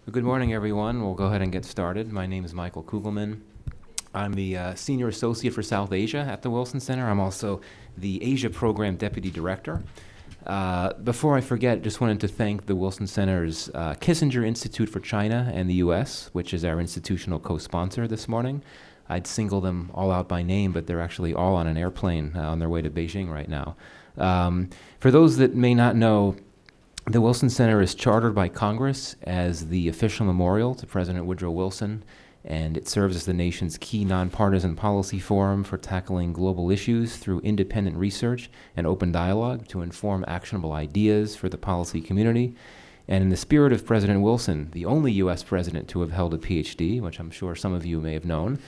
Well, good morning, everyone. We'll go ahead and get started. My name is Michael Kugelman. I'm the Senior Associate for South Asia at the Wilson Center. I'm also the Asia Program Deputy Director. Before I forget, just wanted to thank the Wilson Center's Kissinger Institute for China and the U.S., which is our institutional co-sponsor this morning. I'd single them all out by name, but they're actually all on an airplane on their way to Beijing right now. For those that may not know, the Wilson Center is chartered by Congress as the official memorial to President Woodrow Wilson, and it serves as the nation's key nonpartisan policy forum for tackling global issues through independent research and open dialogue to inform actionable ideas for the policy community. And in the spirit of President Wilson, the only U.S. president to have held a PhD, which I'm sure some of you may have known,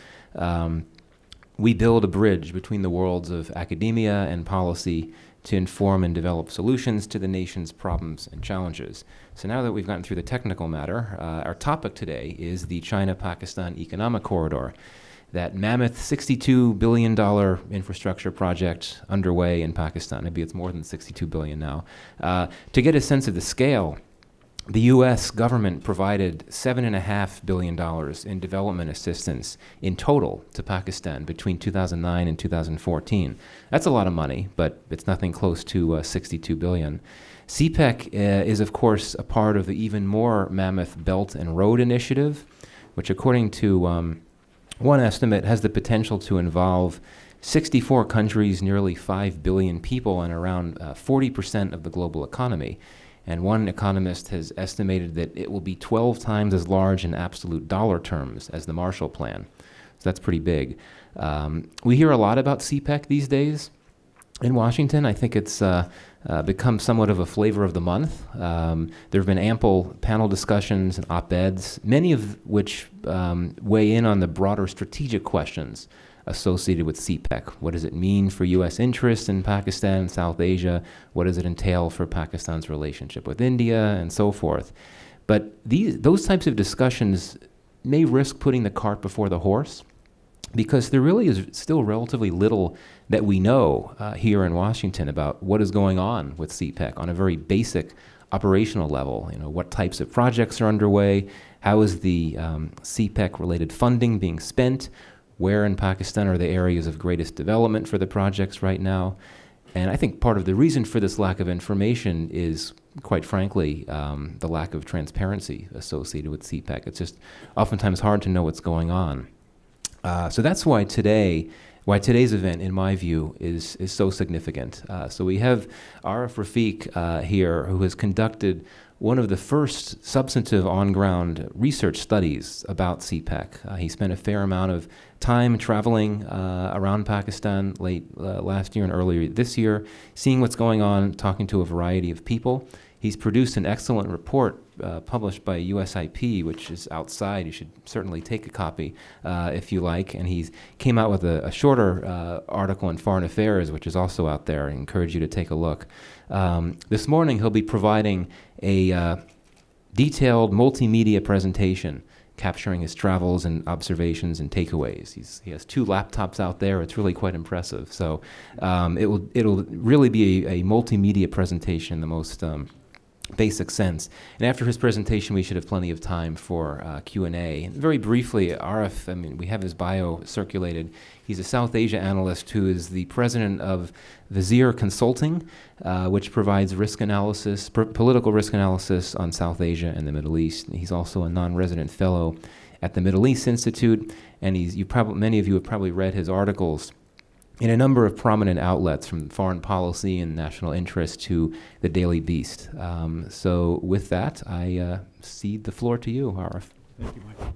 we build a bridge between the worlds of academia and policy to inform and develop solutions to the nation's problems and challenges. So now that we've gotten through the technical matter, our topic today is the China-Pakistan Economic Corridor, that mammoth $62 billion infrastructure project underway in Pakistan. Maybe it's more than $62 billion now. To get a sense of the scale, the U.S. government provided $7.5 billion in development assistance in total to Pakistan between 2009 and 2014. That's a lot of money, but it's nothing close to $62 billion. CPEC is, of course, a part of the even more mammoth Belt and Road Initiative, which, according to one estimate, has the potential to involve 64 countries, nearly 5 billion people, and around 40% of the global economy. And one economist has estimated that it will be 12 times as large in absolute dollar terms as the Marshall Plan. So that's pretty big. We hear a lot about CPEC these days in Washington. I think it's become somewhat of a flavor of the month. There have been ample panel discussions and op-eds, many of which weigh in on the broader strategic questions associated with CPEC. What does it mean for U.S. interests in Pakistan and South Asia? What does it entail for Pakistan's relationship with India and so forth? But those types of discussions may risk putting the cart before the horse, because there really is still relatively little that we know here in Washington about what is going on with CPEC on a very basic operational level. You know, what types of projects are underway? How is the CPEC-related funding being spent? Where in Pakistan are the areas of greatest development for the projects right now? And I think part of the reason for this lack of information is, quite frankly, the lack of transparency associated with CPEC. It's just oftentimes hard to know what's going on. So that's why today's event, in my view, is so significant. So we have Arif Rafiq here, who has conducted one of the first substantive on-ground research studies about CPEC. He spent a fair amount of time traveling around Pakistan late last year and earlier this year, seeing what's going on, talking to a variety of people. He's produced an excellent report published by USIP, which is outside. You should certainly take a copy if you like. And he came out with a shorter article in Foreign Affairs, which is also out there. I encourage you to take a look. This morning, he'll be providing a detailed multimedia presentation capturing his travels and observations and takeaways. He has 2 laptops out there. It's really quite impressive. So it'll really be a multimedia presentation in the most basic sense. And after his presentation, we should have plenty of time for Q&A. And very briefly, Arif, I mean, we have his bio circulated. He's a South Asia analyst who is the president of Vizier Consulting, which provides risk analysis, political risk analysis on South Asia and the Middle East. He's also a non-resident fellow at the Middle East Institute, and many of you have probably read his articles in a number of prominent outlets, from foreign policy and national interest to the Daily Beast. So with that, I cede the floor to you, Arif. Thank you, Michael.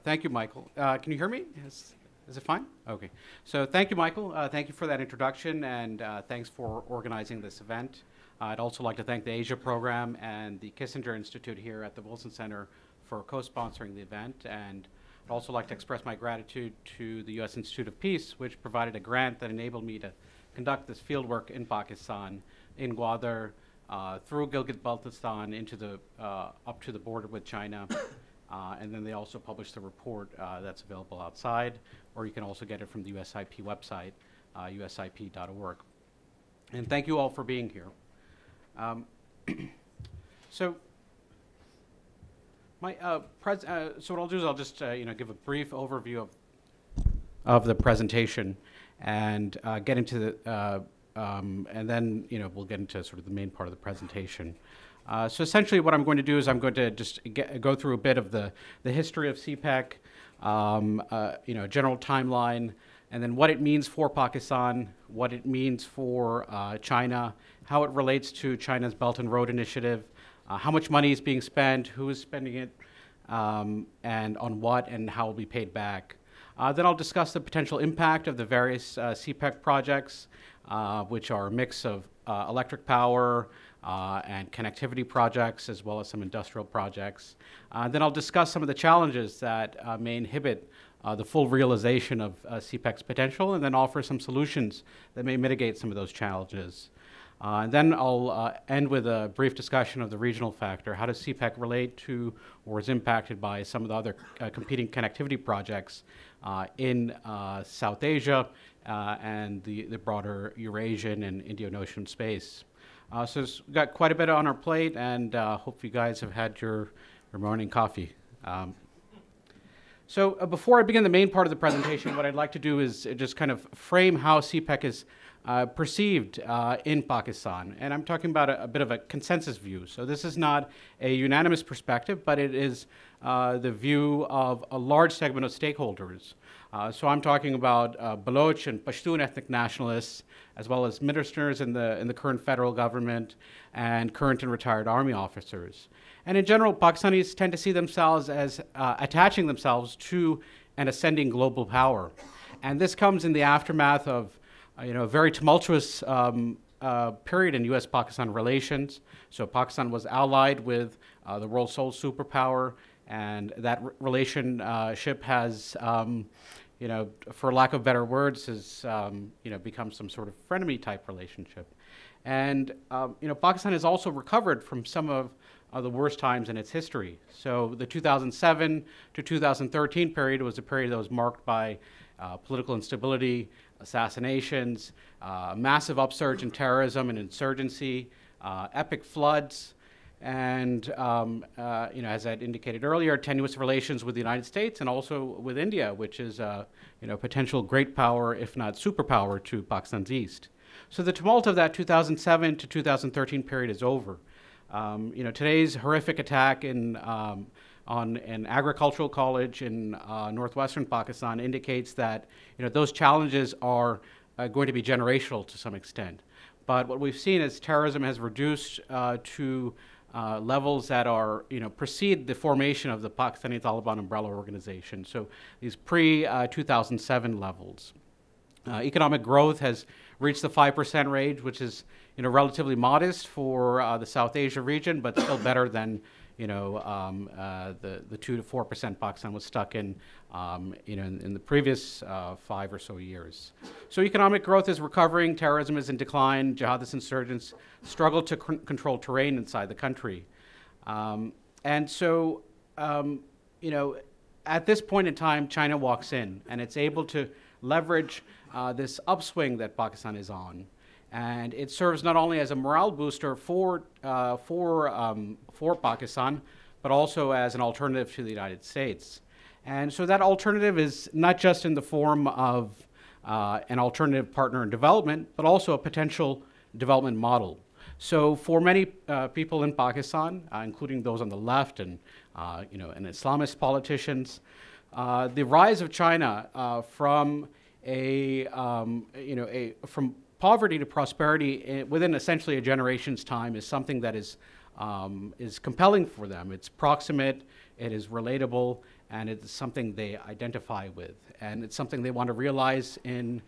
Thank you, Michael. Can you hear me? Is it fine? Okay. So thank you, Michael. Thank you for that introduction, and thanks for organizing this event. I'd also like to thank the Asia Program and the Kissinger Institute here at the Wilson Center for co-sponsoring the event, and I'd also like to express my gratitude to the U.S. Institute of Peace, which provided a grant that enabled me to conduct this fieldwork in Pakistan, in Gwadar, through Gilgit-Baltistan into the up to the border with China, and then they also published a report that's available outside, or you can also get it from the USIP website, usip.org. And thank you all for being here. So, so what I'll do is I'll just give a brief overview of the presentation and get into the and then we'll get into sort of the main part of the presentation. So essentially, what I'm going to do is I'm going to just go through a bit of the history of CPEC, general timeline, and then what it means for Pakistan, what it means for China, how it relates to China's Belt and Road Initiative, how much money is being spent, who is spending it, and on what, and how it will be paid back. Then I'll discuss the potential impact of the various CPEC projects, which are a mix of electric power and connectivity projects, as well as some industrial projects. Then I'll discuss some of the challenges that may inhibit the full realization of CPEC's potential, and then offer some solutions that may mitigate some of those challenges. And then I'll end with a brief discussion of the regional factor. How does CPEC relate to or is impacted by some of the other competing connectivity projects in South Asia and the broader Eurasian and Indian Ocean space? So we've got quite a bit on our plate, and hope you guys have had your morning coffee. So before I begin the main part of the presentation, what I'd like to do is just kind of frame how CPEC is perceived in Pakistan. And I'm talking about a bit of a consensus view. So this is not a unanimous perspective, but it is the view of a large segment of stakeholders. So I'm talking about Baloch and Pashtun ethnic nationalists, as well as ministers in the current federal government and current and retired army officers. And in general, Pakistanis tend to see themselves as attaching themselves to an ascending global power. And this comes in the aftermath of a very tumultuous period in U.S.-Pakistan relations. So Pakistan was allied with the world's sole superpower, and that relationship has, for lack of better words, has become some sort of frenemy-type relationship. And Pakistan has also recovered from some of the worst times in its history. So the 2007 to 2013 period was a period that was marked by political instability, assassinations, massive upsurge in terrorism and insurgency, epic floods, and as I'd indicated earlier, tenuous relations with the United States and also with India, which is potential great power, if not superpower, to Pakistan's east. So the tumult of that 2007 to 2013 period is over. Today's horrific attack on an agricultural college in northwestern Pakistan indicates that those challenges are going to be generational to some extent. But what we've seen is terrorism has reduced to levels that are precede the formation of the Pakistani Taliban umbrella organization. So these pre-2007 levels. Economic growth has reached the 5% range, which is relatively modest for the South Asia region, but still better than the 2 to 4% Pakistan was stuck in in the previous 5 or so years. So economic growth is recovering, terrorism is in decline, jihadist insurgents struggle to control terrain inside the country. And so, at this point in time, China walks in, and it's able to leverage this upswing that Pakistan is on. And it serves not only as a morale booster for Pakistan, but also as an alternative to the United States. And so that alternative is not just in the form of an alternative partner in development, but also a potential development model. So for many people in Pakistan, including those on the left and and Islamist politicians, the rise of China from from poverty to prosperity within essentially a generation's time is something that is compelling for them. It's proximate, it is relatable, and it's something they identify with. And it's something they want to realize in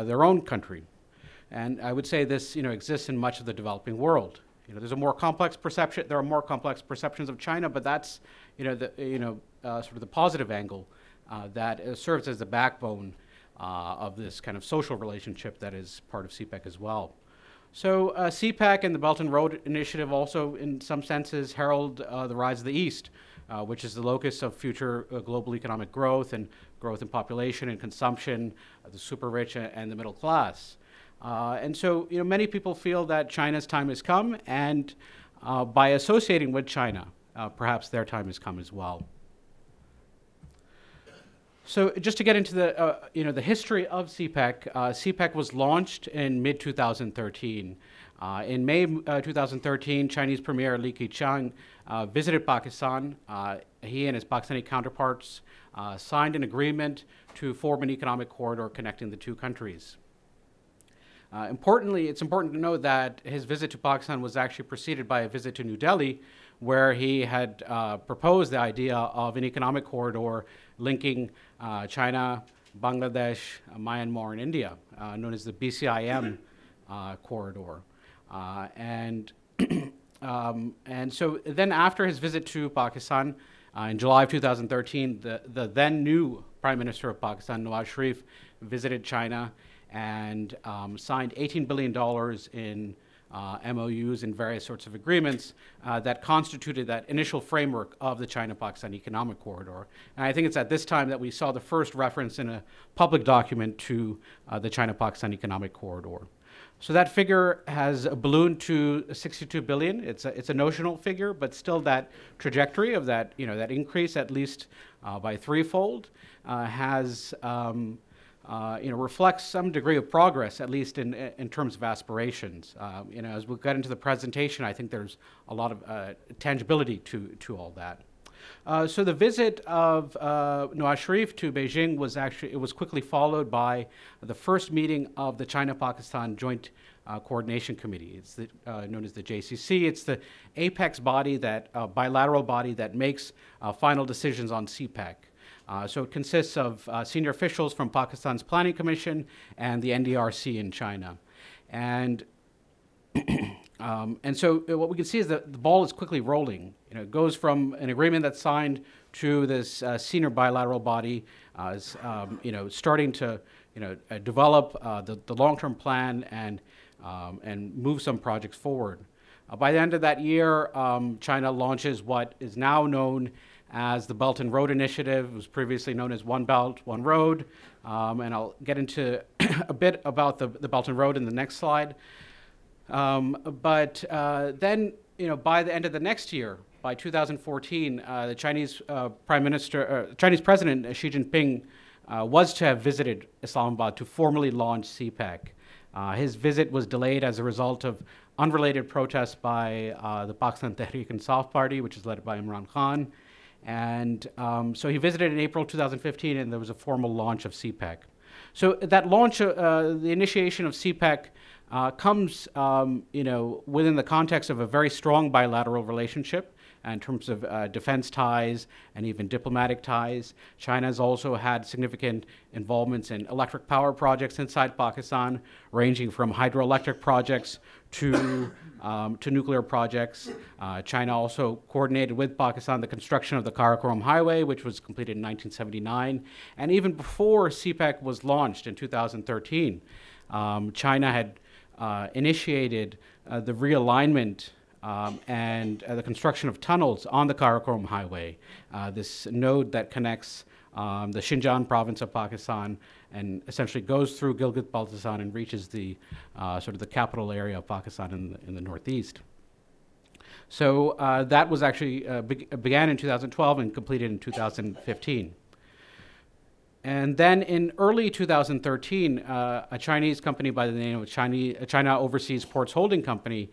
their own country. And I would say this exists in much of the developing world. There's a more complex perception. There are more complex perceptions of China, but that's sort of the positive angle that serves as the backbone of this kind of social relationship that is part of CPEC as well. So CPAC and the Belt and Road Initiative also, in some senses, herald the rise of the East, which is the locus of future global economic growth and growth in population and consumption, the super rich and the middle class. And so, many people feel that China's time has come, and by associating with China, perhaps their time has come as well. So just to get into the history of CPEC, CPEC was launched in mid-2013. In May 2013, Chinese Premier Li Keqiang visited Pakistan. He and his Pakistani counterparts signed an agreement to form an economic corridor connecting the two countries. Importantly, it's important to note that his visit to Pakistan was actually preceded by a visit to New Delhi, where he had proposed the idea of an economic corridor linking China, Bangladesh, Myanmar, and India, known as the BCIM corridor. And so then after his visit to Pakistan in July of 2013, the then new Prime Minister of Pakistan, Nawaz Sharif, visited China and signed $18 billion in MOUs and various sorts of agreements that constituted that initial framework of the China-Pakistan Economic Corridor. And I think it's at this time that we saw the first reference in a public document to the China-Pakistan Economic Corridor. So that figure has ballooned to 62 billion. It's a notional figure, but still that trajectory of that, that increase at least by threefold has reflects some degree of progress, at least in terms of aspirations. As we get into the presentation, I think there's a lot of tangibility to all that. So the visit of Nawaz Sharif to Beijing was quickly followed by the first meeting of the China-Pakistan Joint Coordination Committee. It's known as the JCC. It's the apex body, bilateral body that makes final decisions on CPEC. So it consists of senior officials from Pakistan's Planning Commission and the NDRC in China. And so what we can see is that the ball is quickly rolling. It goes from an agreement that's signed to this senior bilateral body, starting to develop the long-term plan and move some projects forward. By the end of that year, China launches what is now known as the Belt and Road Initiative. It was previously known as One Belt, One Road. And I'll get into a bit about the Belt and Road in the next slide. But then, by the end of the next year, by 2014, the Chinese Chinese President Xi Jinping was to have visited Islamabad to formally launch CPEC. His visit was delayed as a result of unrelated protests by the Pakistan Tehreek-e-Insaf Party, which is led by Imran Khan. And so he visited in April 2015, and there was a formal launch of CPEC. So that launch, the initiation of CPEC, comes, within the context of a very strong bilateral relationship in terms of defense ties and even diplomatic ties. China has also had significant involvements in electric power projects inside Pakistan, ranging from hydroelectric projects to nuclear projects. China also coordinated with Pakistan the construction of the Karakoram Highway, which was completed in 1979. And even before CPEC was launched in 2013, China had initiated the realignment and the construction of tunnels on the Karakoram Highway, this node that connects the Xinjiang province of Pakistan and essentially goes through Gilgit-Baltistan and reaches the sort of the capital area of Pakistan in the northeast. So that was actually began in 2012 and completed in 2015. And then in early 2013, a Chinese company by the name of China Overseas Ports Holding Company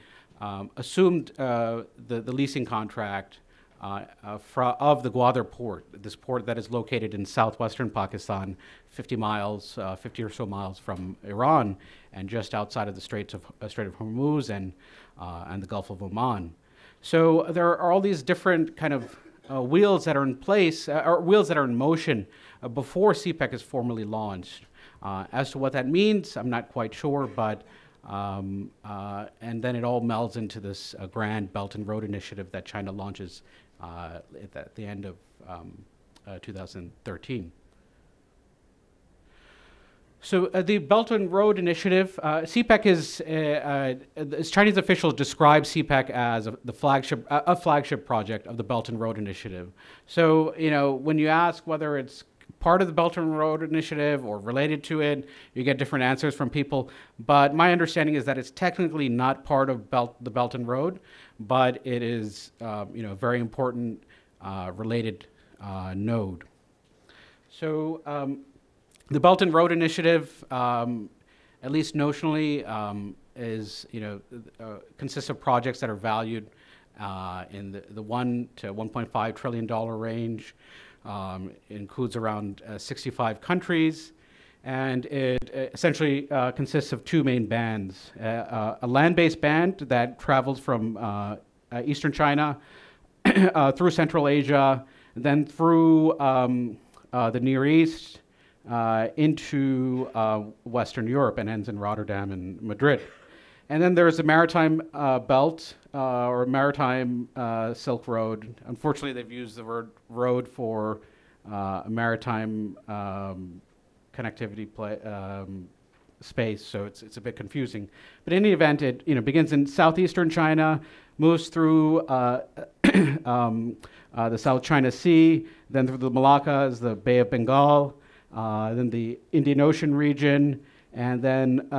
assumed the leasing contract of the Gwadar port, this port that is located in southwestern Pakistan, 50 or so miles from Iran, and just outside of the Strait of Hormuz and the Gulf of Oman. So there are all these different kind of wheels that are in place, or wheels that are in motion before CPEC is formally launched. As to what that means, I'm not quite sure, but and then it all melds into this grand Belt and Road Initiative that China launches at the end of 2013. So the Belt and Road Initiative, CPEC is, as Chinese officials describe CPEC as a flagship project of the Belt and Road Initiative. So, when you ask whether it's part of the Belt and Road Initiative or related to it. You get different answers from people. But my understanding is that it's technically not part of the Belt and Road, but it is a very important related node. So the Belt and Road Initiative, at least notionally, is consists of projects that are valued in the $1 to $1.5 trillion range. It includes around 65 countries, and it essentially consists of two main bands: a land-based band that travels from eastern China through Central Asia, then through the Near East into Western Europe and ends in Rotterdam and Madrid. And then there's the maritime belt or maritime Silk Road. Unfortunately, they've used the word road for a maritime connectivity space, so it's a bit confusing. But in any event, it begins in southeastern China, moves through the South China Sea, then through the Malaccas, the Bay of Bengal, then the Indian Ocean region, and then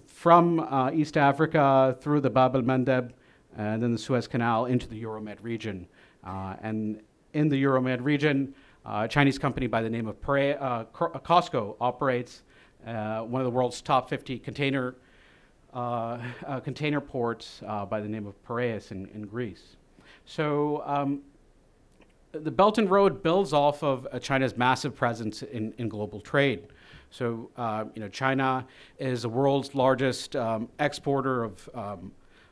from East Africa through the Bab el-Mandeb, and then the Suez Canal into the Euromed region. And in the Euromed region, a Chinese company by the name of COSCO operates one of the world's top 50 container ports by the name of Piraeus in Greece. So the Belt and Road builds off of China's massive presence in global trade. So China is the world's largest exporter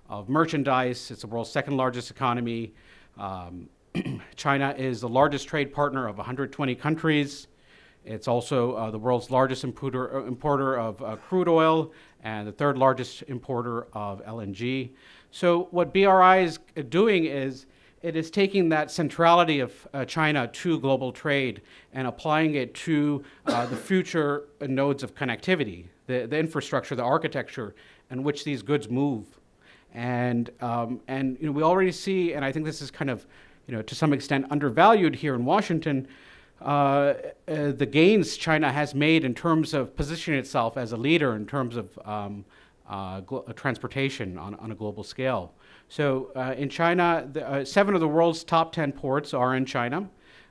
of merchandise. It's the world's second largest economy. China is the largest trade partner of 120 countries. It's also the world's largest importer of crude oil and the third largest importer of LNG. So what BRI is doing is it is taking that centrality of China to global trade and applying it to the future nodes of connectivity, the infrastructure, the architecture in which these goods move. And we already see, and I think this is kind of to some extent undervalued here in Washington, the gains China has made in terms of positioning itself as a leader in terms of transportation on a global scale. So in China, 7 of the world's top 10 ports are in China.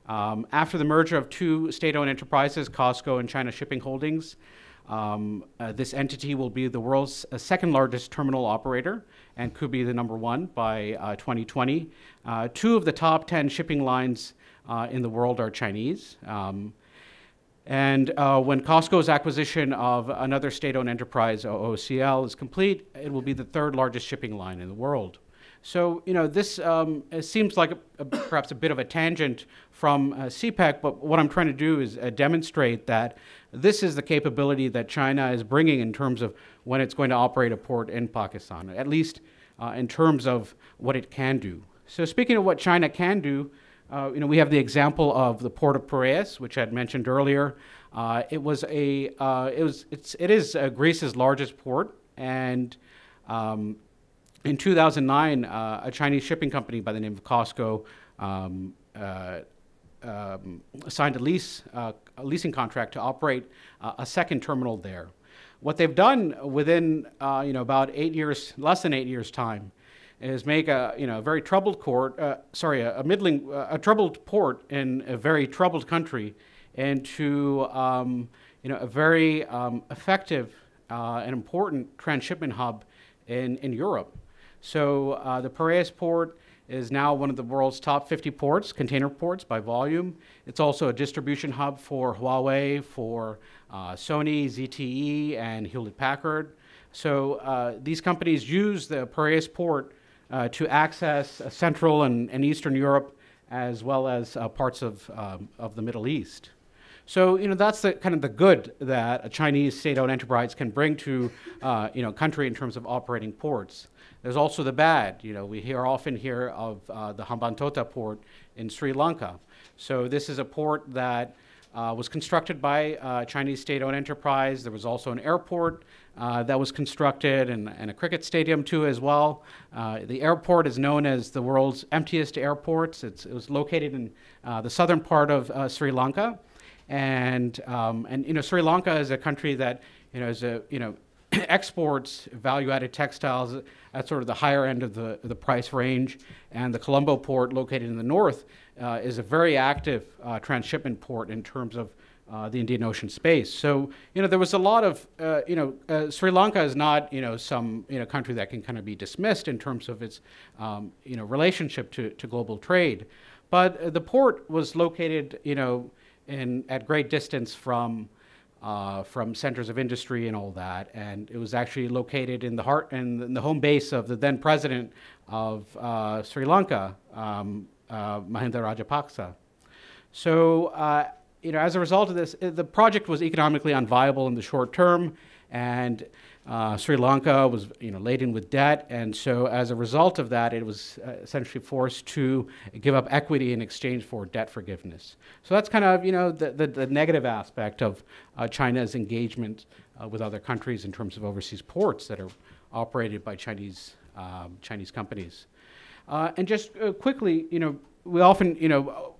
After the merger of two state-owned enterprises, COSCO and China Shipping Holdings, this entity will be the world's second largest terminal operator and could be the number 1 by 2020. 2 of the top 10 shipping lines in the world are Chinese. And when COSCO's acquisition of another state-owned enterprise, OOCL, is complete, it will be the 3rd largest shipping line in the world. So, this it seems like perhaps a bit of a tangent from CPAC, but what I'm trying to do is demonstrate that this is the capability that China is bringing in terms of when it's going to operate a port in Pakistan, at least in terms of what it can do. So speaking of what China can do, we have the example of the port of Piraeus, which I had mentioned earlier. It is Greece's largest port, and in 2009, a Chinese shipping company by the name of COSCO signed a leasing contract to operate a second terminal there. What they've done within about 8 years, less than 8 years' time, is make a very troubled a troubled port in a very troubled country into a very effective and important transshipment hub in Europe. So the Piraeus port is now one of the world's top 50 ports, container ports by volume. It's also a distribution hub for Huawei, for Sony, ZTE, and Hewlett-Packard. So these companies use the Piraeus port to access Central and Eastern Europe, as well as parts of the Middle East. So that's the kind of the good that a Chinese state-owned enterprise can bring to a country in terms of operating ports. There's also the bad. We often hear of the Hambantota port in Sri Lanka. So this is a port that was constructed by a Chinese state-owned enterprise. There was also an airport that was constructed and a cricket stadium too as well. The airport is known as the world's emptiest airport. It was located in the southern part of Sri Lanka. And Sri Lanka is a country that exports value-added textiles at sort of the higher end of the price range, and the Colombo port, located in the north, is a very active transshipment port in terms of the Indian Ocean space. So there was a lot of Sri Lanka is not some country that can kind of be dismissed in terms of its relationship to global trade, but the port was located at great distance from centers of industry and all that, and it was actually located in the heart and the home base of the then president of Sri Lanka, Mahinda Rajapaksa. So, as a result of this, the project was economically unviable in the short term, and Sri Lanka was laden with debt, and so as a result of that, it was essentially forced to give up equity in exchange for debt forgiveness. So that's kind of the negative aspect of China's engagement with other countries in terms of overseas ports that are operated by Chinese companies. And just quickly, we often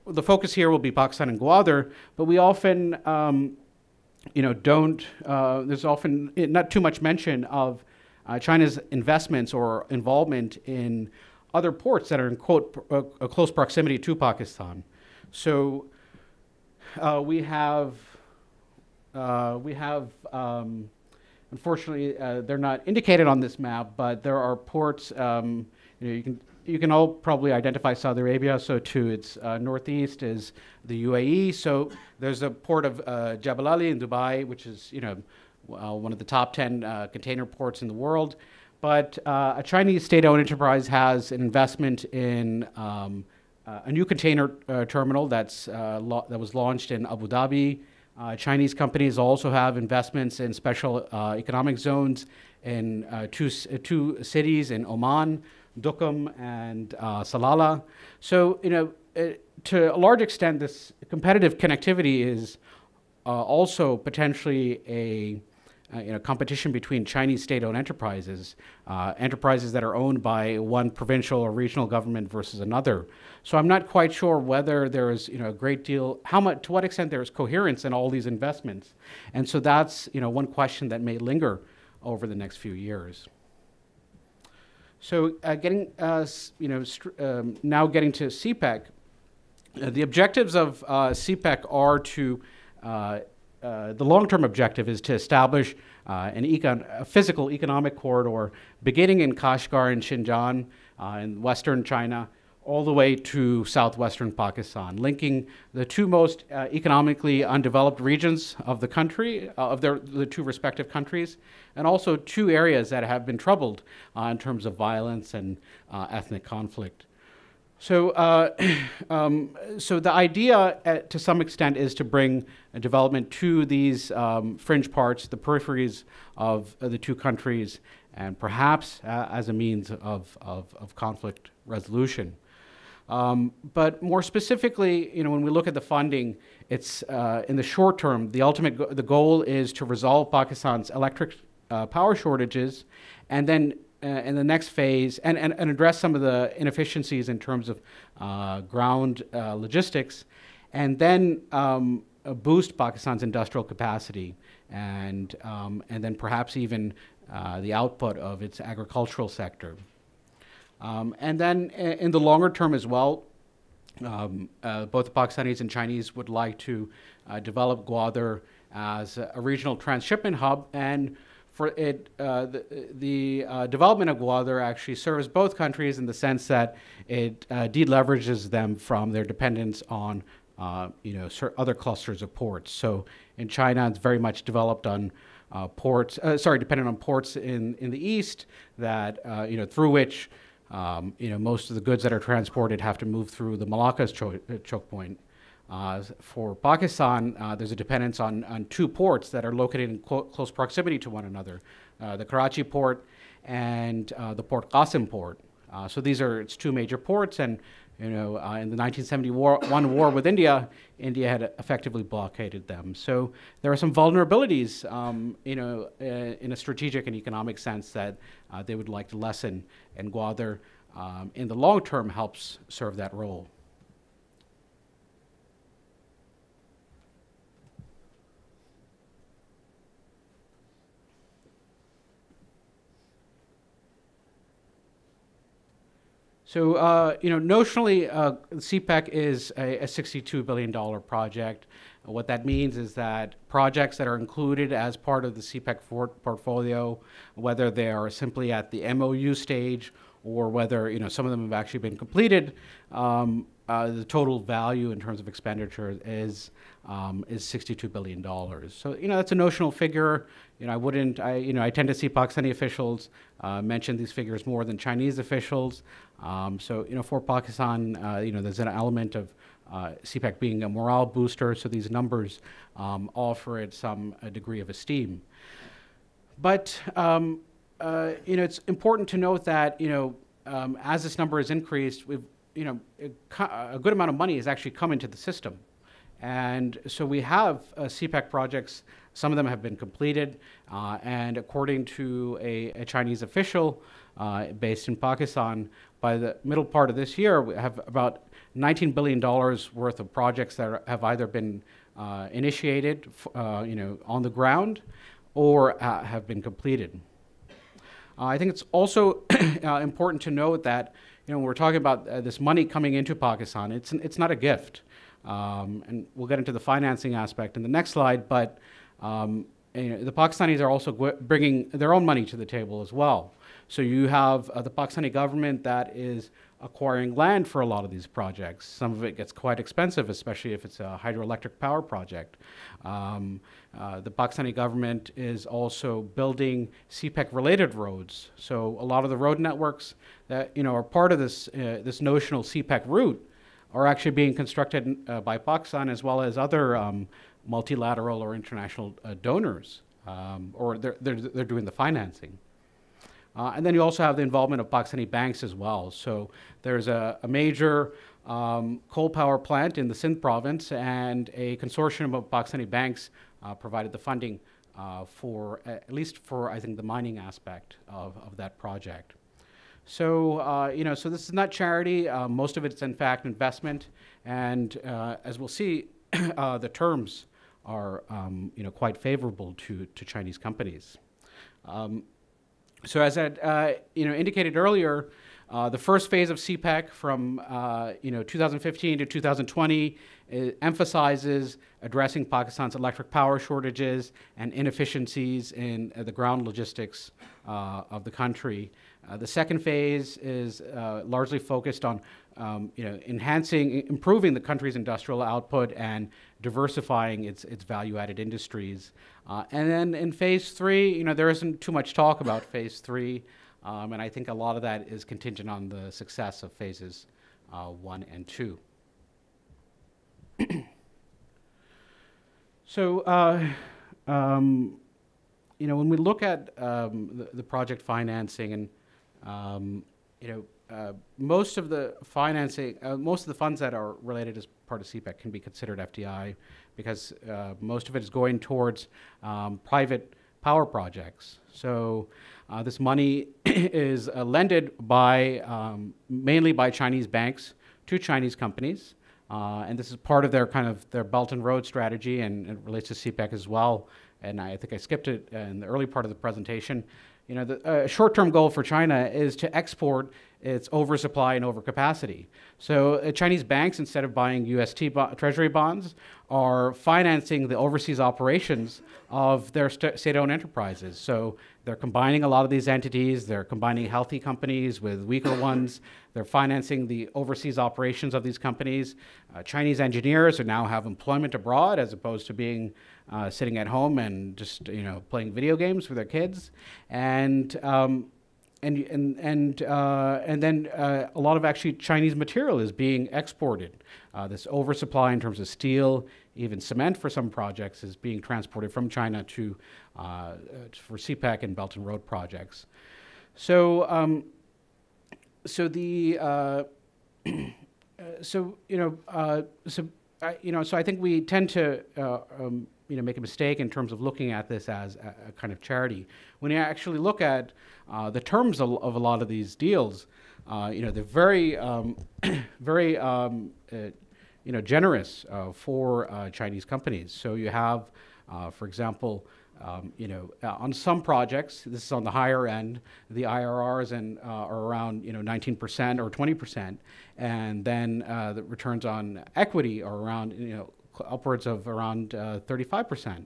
the focus here will be Pakistan and Gwadar, but we often there's often not too much mention of China's investments or involvement in other ports that are in close proximity to Pakistan. So we have unfortunately they're not indicated on this map, but there are ports. You can all probably identify Saudi Arabia. So to its northeast is the UAE. So there's a port of Jebel Ali in Dubai, which is one of the top 10 container ports in the world. But a Chinese state-owned enterprise has an investment in a new container terminal that was launched in Abu Dhabi. Chinese companies also have investments in special economic zones in two cities in Oman, Duqm and Salalah. So, to a large extent, this competitive connectivity is also potentially a competition between Chinese state-owned enterprises, enterprises that are owned by one provincial or regional government versus another. So I'm not quite sure whether there is a great deal, to what extent there is coherence in all these investments, and so that's one question that may linger over the next few years. So now getting to CPEC, the objectives of CPEC are to, the long-term objective is to establish a physical economic corridor beginning in Kashgar and Xinjiang in western China, all the way to southwestern Pakistan, linking the two most economically undeveloped regions of the country, the two respective countries, and also two areas that have been troubled in terms of violence and ethnic conflict. So, so the idea, to some extent, is to bring development to these fringe parts, the peripheries of the two countries, and perhaps as a means of conflict resolution. But more specifically, when we look at the funding, it's in the short term, the goal is to resolve Pakistan's electric power shortages, and then in the next phase, and address some of the inefficiencies in terms of ground logistics, and then boost Pakistan's industrial capacity, and then perhaps even the output of its agricultural sector. And then in the longer term as well, both the Pakistanis and Chinese would like to develop Gwadar as a regional transshipment hub, and for it, the development of Gwadar actually serves both countries in the sense that it deleverages them from their dependence on other clusters of ports. So in China, it's very much developed on dependent on ports in the east that through which most of the goods that are transported have to move through the Malacca's choke point. For Pakistan, there's a dependence on two ports that are located in close proximity to one another, the Karachi port and the Port Qasim port. So these are its two major ports, and in the 1971 war with India, India had effectively blockaded them. So there are some vulnerabilities, in a strategic and economic sense that they would like to lessen, and Gwadar, in the long term, helps serve that role. So, notionally, CPEC is a $62 billion project. What that means is that projects that are included as part of the CPEC portfolio, whether they are simply at the MOU stage or whether some of them have actually been completed, the total value in terms of expenditure is $62 billion. So that's a notional figure. I tend to see Pakistani officials mention these figures more than Chinese officials. For Pakistan, there's an element of CPEC being a morale booster, so these numbers offer it some degree of esteem. But it's important to note that as this number has increased, a good amount of money has actually come into the system. And so we have CPAC projects, some of them have been completed, and according to a Chinese official based in Pakistan, by the middle part of this year, we have about $19 billion worth of projects that have either been initiated on the ground or have been completed. I think it's also important to note that when we're talking about this money coming into Pakistan, it's not a gift. And we'll get into the financing aspect in the next slide, but the Pakistanis are also bringing their own money to the table as well. So you have the Pakistani government that is acquiring land for a lot of these projects. Some of it gets quite expensive, especially if it's a hydroelectric power project. The Pakistani government is also building CPEC-related roads. So a lot of the road networks that are part of this notional CPEC route are actually being constructed by Pakistan as well as other multilateral or international donors, or they're doing the financing. And then you also have the involvement of Pakistani banks as well. So there's a major coal power plant in the Sindh province, and a consortium of Pakistani banks provided the funding for, at least for, I think, the mining aspect of that project. So, so this is not charity. Most of it's, in fact, investment. And as we'll see, the terms are, quite favorable to Chinese companies. So as I indicated earlier, the first phase of CPEC from 2015 to 2020 emphasizes addressing Pakistan's electric power shortages and inefficiencies in the ground logistics of the country. The second phase is largely focused on improving the country's industrial output and diversifying its value-added industries. And then in phase three, there isn't too much talk about phase three, and I think a lot of that is contingent on the success of phases 1 and 2. So, when we look at the project financing, and most of the financing, most of the funds that are related as part of CPEC can be considered FDI, because most of it is going towards private power projects. So this money is lended by mainly by Chinese banks to Chinese companies, and this is part of their their Belt and Road strategy, and it relates to CPEC as well. And I think I skipped it in the early part of the presentation. The short-term goal for China is to export its oversupply and overcapacity. So Chinese banks, instead of buying UST treasury bonds, are financing the overseas operations of their state-owned enterprises. So they're combining a lot of these entities. They're combining healthy companies with weaker ones. They're financing the overseas operations of these companies. Chinese engineers now have employment abroad as opposed to being sitting at home and just playing video games with their kids, and then a lot of actually Chinese material is being exported. This oversupply in terms of steel, even cement for some projects, is being transported from China to for CPEC and Belt and Road projects. So so I think we tend to make a mistake in terms of looking at this as a kind of charity. When you actually look at the terms of a lot of these deals, they're very, very, generous for Chinese companies. So you have, for example, On some projects, this is on the higher end, the IRRs are around 19% or 20%, and then the returns on equity are around upwards of around 35%.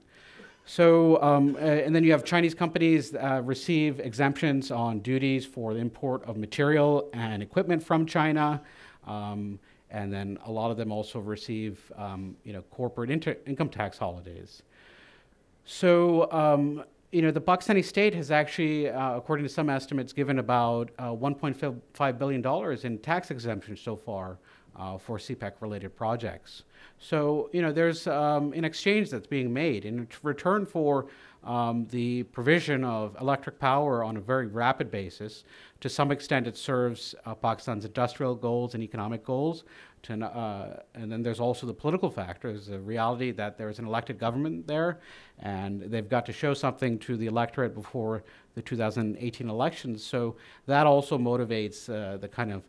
So, and then you have Chinese companies receive exemptions on duties for the import of material and equipment from China. And then a lot of them also receive, corporate income tax holidays. So, the Pakistani state has actually, according to some estimates, given about $1.5 billion in tax exemptions so far for CPAC-related projects. So, there's an exchange that's being made in return for the provision of electric power on a very rapid basis. To some extent, it serves Pakistan's industrial goals and economic goals. And then there's also the political factor. There's the reality that there's an elected government there, and they've got to show something to the electorate before the 2018 elections. So that also motivates the kind of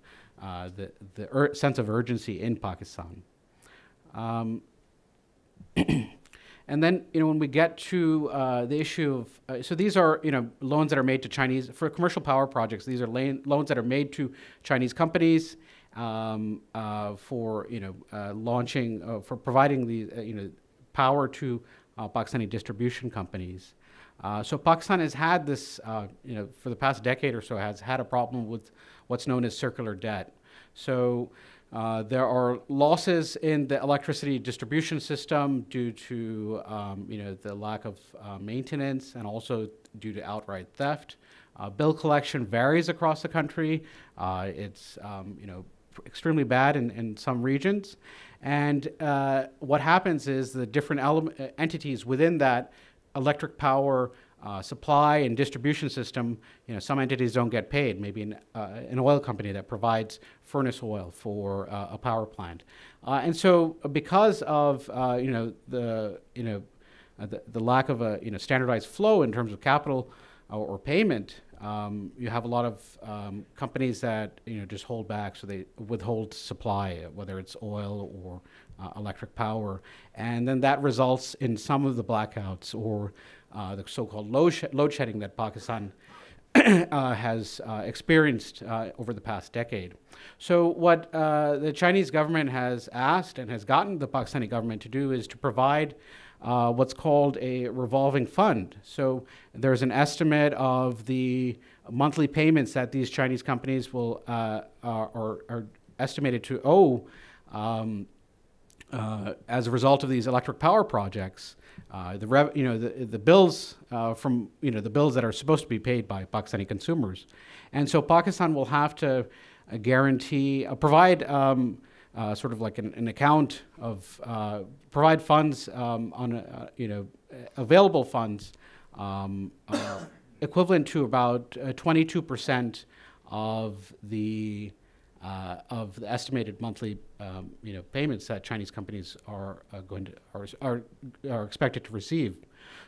sense of urgency in Pakistan. And then, when we get to the issue of, so these are, loans that are made to Chinese, for commercial power projects, these are loans that are made to Chinese companies for, launching, for providing the, power to Pakistani distribution companies. So Pakistan has had this, for the past decade or so, has had a problem with what's known as circular debt. So there are losses in the electricity distribution system due to the lack of maintenance, and also due to outright theft. Bill collection varies across the country. It's extremely bad in some regions, and what happens is the different entities within that electric power supply and distribution system, some entities don't get paid. Maybe an oil company that provides furnace oil for a power plant, and so because of the lack of a standardized flow in terms of capital or payment, you have a lot of companies that just hold back, so they withhold supply, whether it's oil or electric power, and then that results in some of the blackouts or the so-called load shedding that Pakistan has experienced over the past decade. So what the Chinese government has asked and has gotten the Pakistani government to do is to provide what's called a revolving fund. So there's an estimate of the monthly payments that these Chinese companies will are estimated to owe as a result of these electric power projects. The bills from the bills that are supposed to be paid by Pakistani consumers, and so Pakistan will have to guarantee provide sort of like an account of provide funds on available funds equivalent to about 22% of the estimated monthly payments that Chinese companies are expected to receive.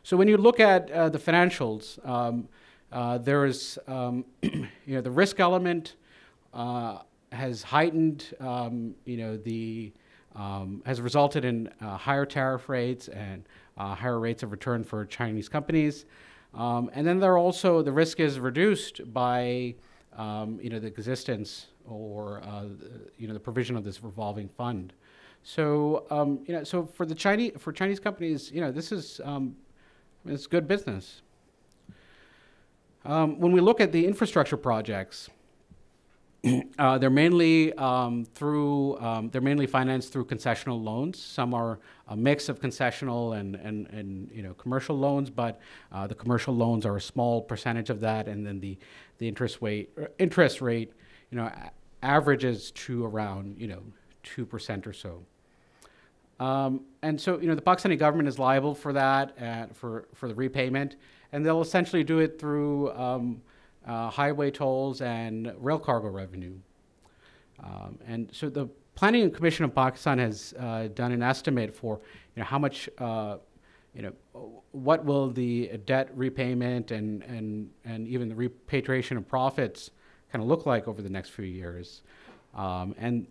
So when you look at the financials, there is the risk element has heightened, has resulted in higher tariff rates and higher rates of return for Chinese companies. And then there are also, the risk is reduced by the existence or the provision of this revolving fund. So so for Chinese companies, this is it's good business. When we look at the infrastructure projects, they're mainly financed through concessional loans. Some are a mix of concessional and commercial loans, but the commercial loans are a small percentage of that, and then the interest rate averages to around 2% or so. And so the Pakistani government is liable for that for the repayment, and they'll essentially do it through highway tolls and rail cargo revenue. And so the Planning Commission of Pakistan has done an estimate for how much what will the debt repayment and even the repatriation of profits kind of look like over the next few years. And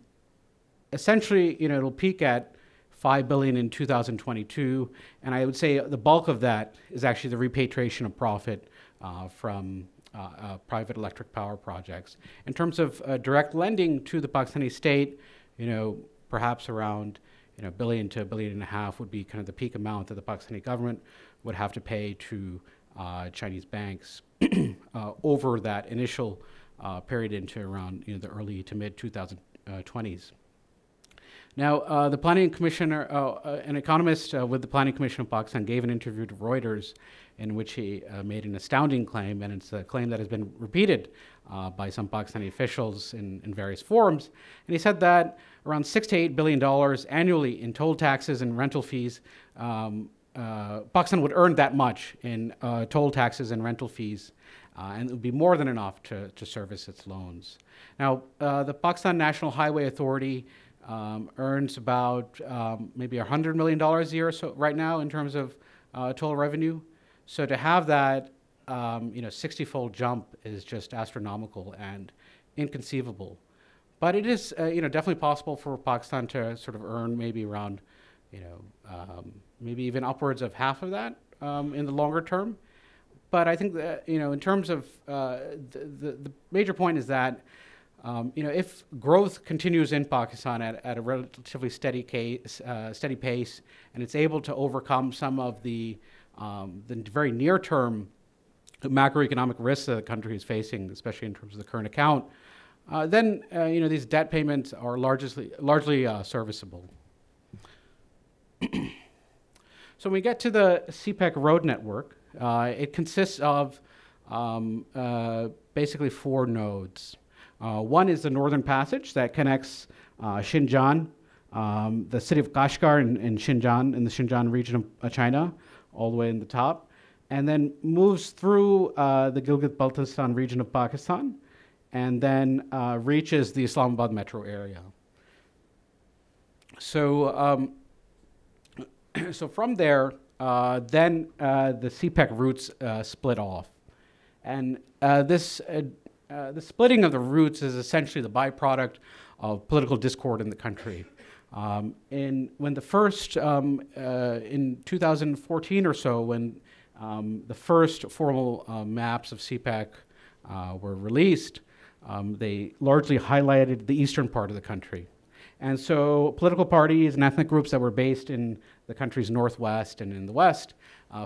essentially, it'll peak at $5 billion in 2022, and I would say the bulk of that is actually the repatriation of profit from private electric power projects. In terms of direct lending to the Pakistani state, perhaps around $1 billion to $1.5 billion would be kind of the peak amount that the Pakistani government would have to pay to Chinese banks over that initial period into around the early to mid 2020s. Now, the Planning Commissioner, an economist with the Planning Commission of Pakistan, gave an interview to Reuters in which he made an astounding claim, and it's a claim that has been repeated by some Pakistani officials in various forums. And he said that around $6 to $8 billion annually in toll taxes and rental fees, Pakistan would earn that much in toll taxes and rental fees, and it would be more than enough to service its loans. Now, the Pakistan National Highway Authority earns about maybe $100 million a year or so right now in terms of toll revenue. So to have that 60-fold jump is just astronomical and inconceivable. But it is definitely possible for Pakistan to sort of earn maybe around maybe even upwards of half of that in the longer term. But I think that in terms of the major point is that if growth continues in Pakistan at a relatively steady pace, and it's able to overcome some of the very near-term macroeconomic risks that the country is facing, especially in terms of the current account, then these debt payments are largely serviceable. So when we get to the CPEC road network, it consists of basically 4 nodes. One is the Northern Passage that connects Xinjiang, the city of Kashgar in Xinjiang, in the Xinjiang region of China, all the way in the top, and then moves through the Gilgit-Baltistan region of Pakistan, and then reaches the Islamabad metro area. So, so from there, then the CPEC routes split off, and the splitting of the routes is essentially the byproduct of political discord in the country. When the first, in 2014 or so, when the first formal maps of CPAC were released, they largely highlighted the eastern part of the country. And so political parties and ethnic groups that were based in the country's northwest and in the west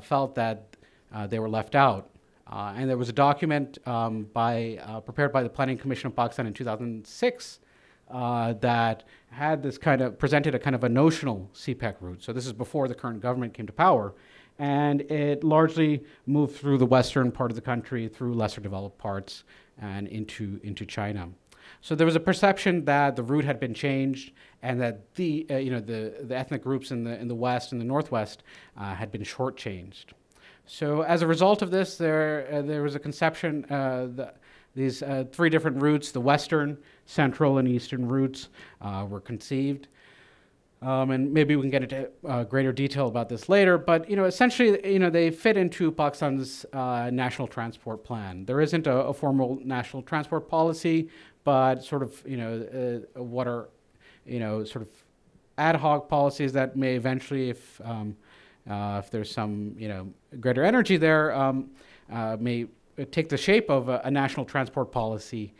felt that they were left out. And there was a document prepared by the Planning Commission of Pakistan in 2006 that had this presented a kind of a notional CPEC route. So this is before the current government came to power. And it largely moved through the western part of the country, through lesser developed parts, and into China. So there was a perception that the route had been changed, and that the ethnic groups in the west and the northwest had been shortchanged. So as a result of this, there was a conception that these 3 different routes, the western, central, and eastern routes, were conceived. And maybe we can get into greater detail about this later, but essentially, they fit into Pakistan's national transport plan. There isn't a formal national transport policy, but sort of what are sort of ad hoc policies that may eventually, if there's some greater energy there, may take the shape of a national transport policy.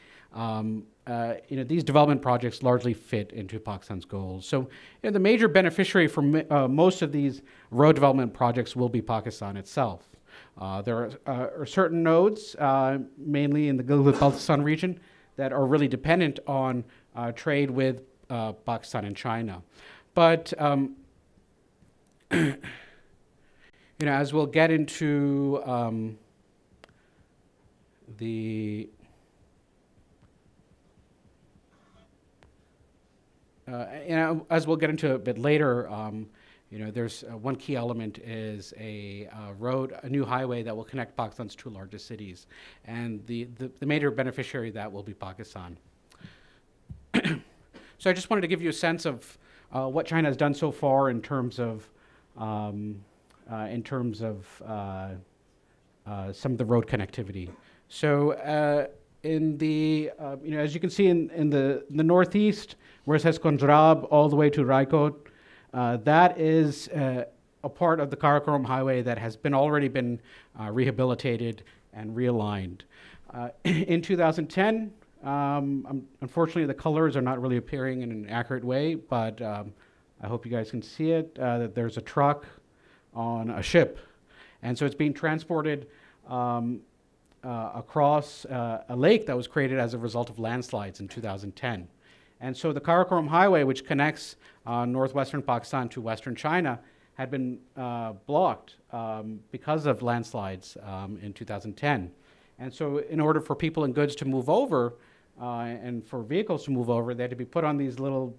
These development projects largely fit into Pakistan's goals. So the major beneficiary for most of these road development projects will be Pakistan itself. There are certain nodes, mainly in the Gilgit-Baltistan region, that are really dependent on trade with Pakistan and China. But as we'll get into as we'll get into a bit later, there's one key element is a new highway that will connect Pakistan's 2 largest cities, and the major beneficiary of that will be Pakistan. So I just wanted to give you a sense of what China has done so far in terms of some of the road connectivity. So in the as you can see in the northeast, where it says Kondrab all the way to Raikot, That is a part of the Karakoram Highway that has already been rehabilitated and realigned. In 2010, unfortunately, the colors are not really appearing in an accurate way, but I hope you guys can see it, that there's a truck on a ship. And so it's being transported across a lake that was created as a result of landslides in 2010. And so the Karakoram Highway, which connects northwestern Pakistan to western China, had been blocked because of landslides in 2010. And so in order for people and goods to move over and for vehicles to move over, they had to be put on these little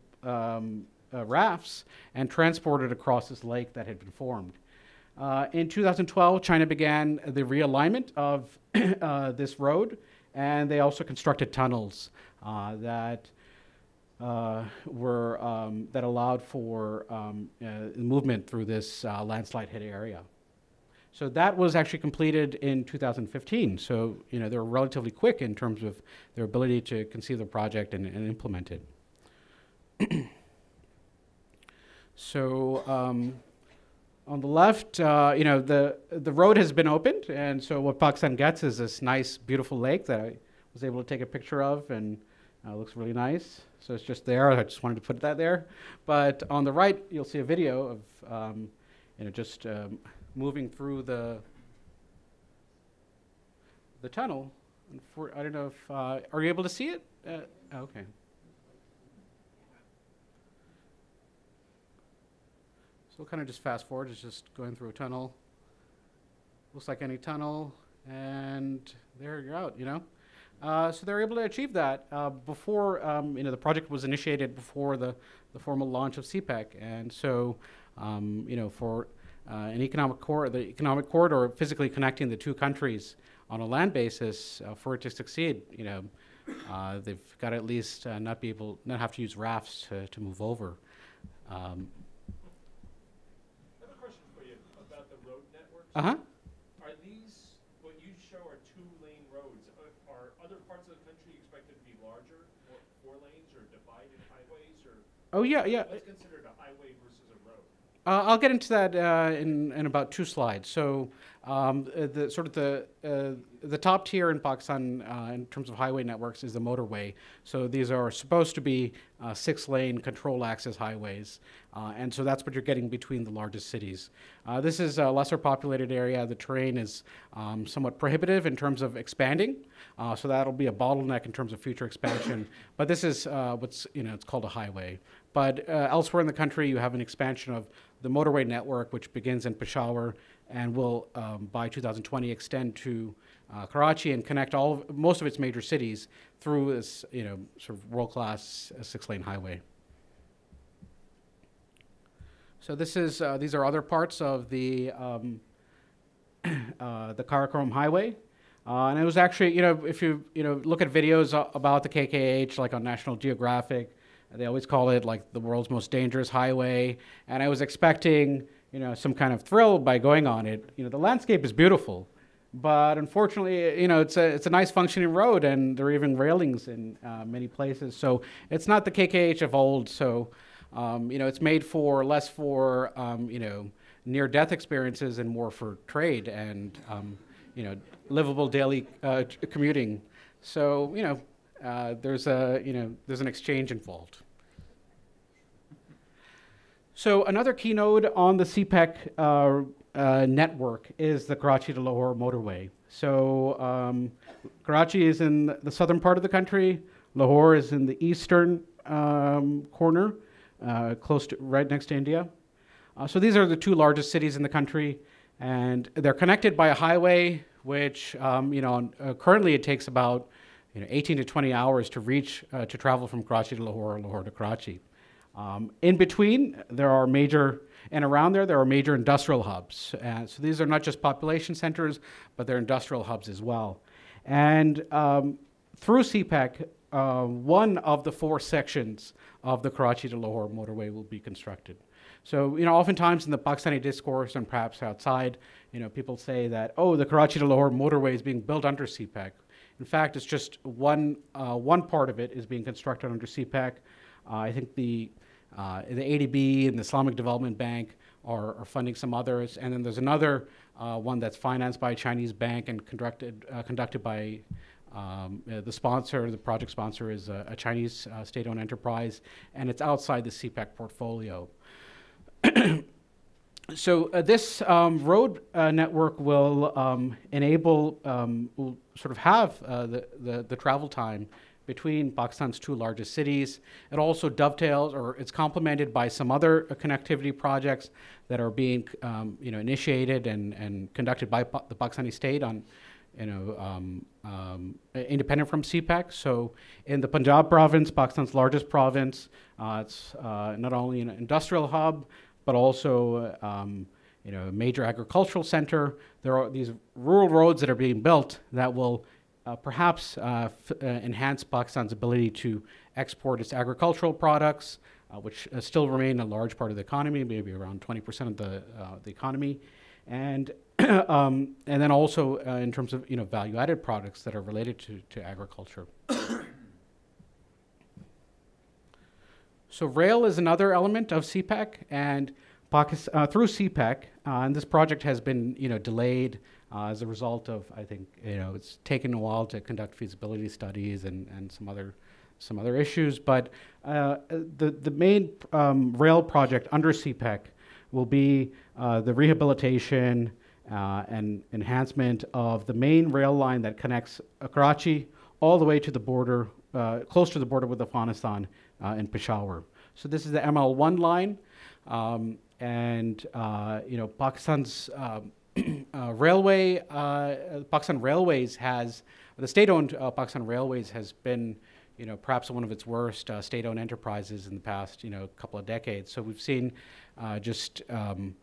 rafts and transported across this lake that had been formed. In 2012, China began the realignment of this road, and they also constructed tunnels that allowed for movement through this landslide hit area. So that was actually completed in 2015. So they were relatively quick in terms of their ability to conceive the project and implement it. So on the left, the road has been opened, and so what Pakistan gets is this nice, beautiful lake that I was able to take a picture of, and looks really nice. So it's just there. I just wanted to put that there. But on the right, you'll see a video of just moving through the tunnel. I don't know if are you able to see it? Okay. So we'll kind of just fast forward. It's just going through a tunnel. Looks like any tunnel, and there you're out. So they're able to achieve that before the project was initiated before the formal launch of CPEC, and so for an economic corridor physically connecting the two countries on a land basis, for it to succeed, they've got to at least not have to use rafts to move over. I have a question for you about the road networks. Uh-huh. Are these, what you show are 2-lane roads? Are other parts of the country expected to be larger, or 4 lanes, or divided highways, or? Oh yeah. What's considered a highway versus a road? I'll get into that in about 2 slides. So the top tier in Pakistan in terms of highway networks is the motorway. So these are supposed to be 6-lane control access highways. And so that's what you're getting between the largest cities. This is a lesser populated area. The terrain is somewhat prohibitive in terms of expanding. So that'll be a bottleneck in terms of future expansion. But this is it's called a highway. But elsewhere in the country, you have an expansion of the motorway network, which begins in Peshawar and will, by 2020, extend to Karachi and connect most of its major cities through this, sort of world-class 6-lane highway. So these are other parts of the Karakoram Highway. And it was actually, if you look at videos about the KKH, like on National Geographic, they always call it like the world's most dangerous highway. And I was expecting, some kind of thrill by going on it. The landscape is beautiful, but unfortunately, it's a nice functioning road, and there are even railings in many places. So it's not the KKH of old. So, it's made less for near-death experiences and more for trade and livable daily commuting. So there's an exchange involved. So another key node on the CPEC network is the Karachi to Lahore Motorway. So Karachi is in the southern part of the country. Lahore is in the eastern corner, right next to India. So these are the 2 largest cities in the country, and they're connected by a highway, which currently it takes about 18 to 20 hours to travel from Karachi to Lahore, or Lahore to Karachi. In between, there are major industrial hubs. So these are not just population centers, but they're industrial hubs as well. And through CPEC, one of the 4 sections of the Karachi to Lahore motorway will be constructed. So, oftentimes in the Pakistani discourse and perhaps outside, people say that, the Karachi to Lahore motorway is being built under CPEC. In fact, it's just one part of it is being constructed under CPEC. I think the The ADB and the Islamic Development Bank are funding some others. And then there's another one that's financed by a Chinese bank and conducted by the sponsor. The project sponsor is a Chinese state-owned enterprise, and it's outside the CPAC portfolio. So this road network will enable, will sort of have the travel time between Pakistan's two largest cities. It also dovetails, or it's complemented by some other connectivity projects that are being initiated and conducted by the Pakistani state on, independent from CPAC. So in the Punjab province, Pakistan's largest province, it's not only an industrial hub, but also a major agricultural center. There are these rural roads that are being built that will perhaps enhance Pakistan's ability to export its agricultural products, which still remain a large part of the economy, maybe around 20% of the economy, and then also in terms of value-added products that are related to agriculture. So rail is another element of CPAC, and through CPAC, and this project has been delayed as a result of, I think, it's taken a while to conduct feasibility studies and some other issues. But the main rail project under CPAC will be the rehabilitation and enhancement of the main rail line that connects Karachi all the way to the border, close to the border with Afghanistan in Peshawar. So this is the ML1 line, Pakistan's railway, Pakistan Railways has, the state-owned Pakistan Railways has been, perhaps one of its worst state-owned enterprises in the past, couple of decades. So we've seen the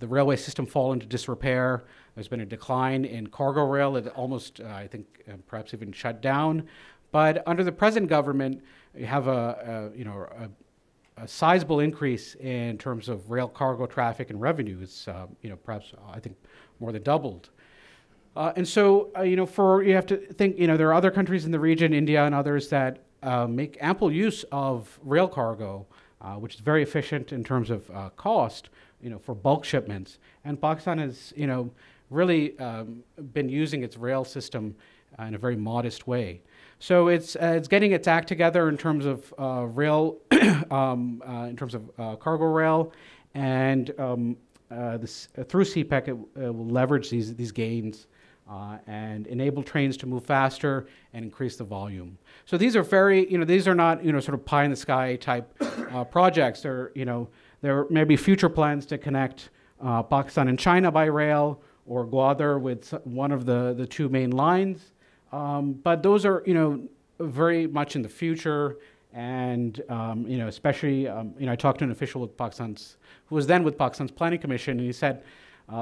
railway system fall into disrepair. There's been a decline in cargo rail. It almost, I think, perhaps even shut down. But under the present government, you have a sizable increase in terms of rail cargo traffic and revenue. It's perhaps I think more than doubled. And so you have to think there are other countries in the region, India and others, that make ample use of rail cargo, which is very efficient in terms of cost, for bulk shipments. And Pakistan has really been using its rail system in a very modest way. So it's getting its act together in terms of rail, in terms of cargo rail, and through CPEC it will leverage these gains and enable trains to move faster and increase the volume. So these are very, these are not sort of pie in the sky type projects. There may be future plans to connect Pakistan and China by rail, or Gwadar with one of the two main lines. But those are, very much in the future, and especially, I talked to an official with who was then with Pakistan's Planning Commission, and he said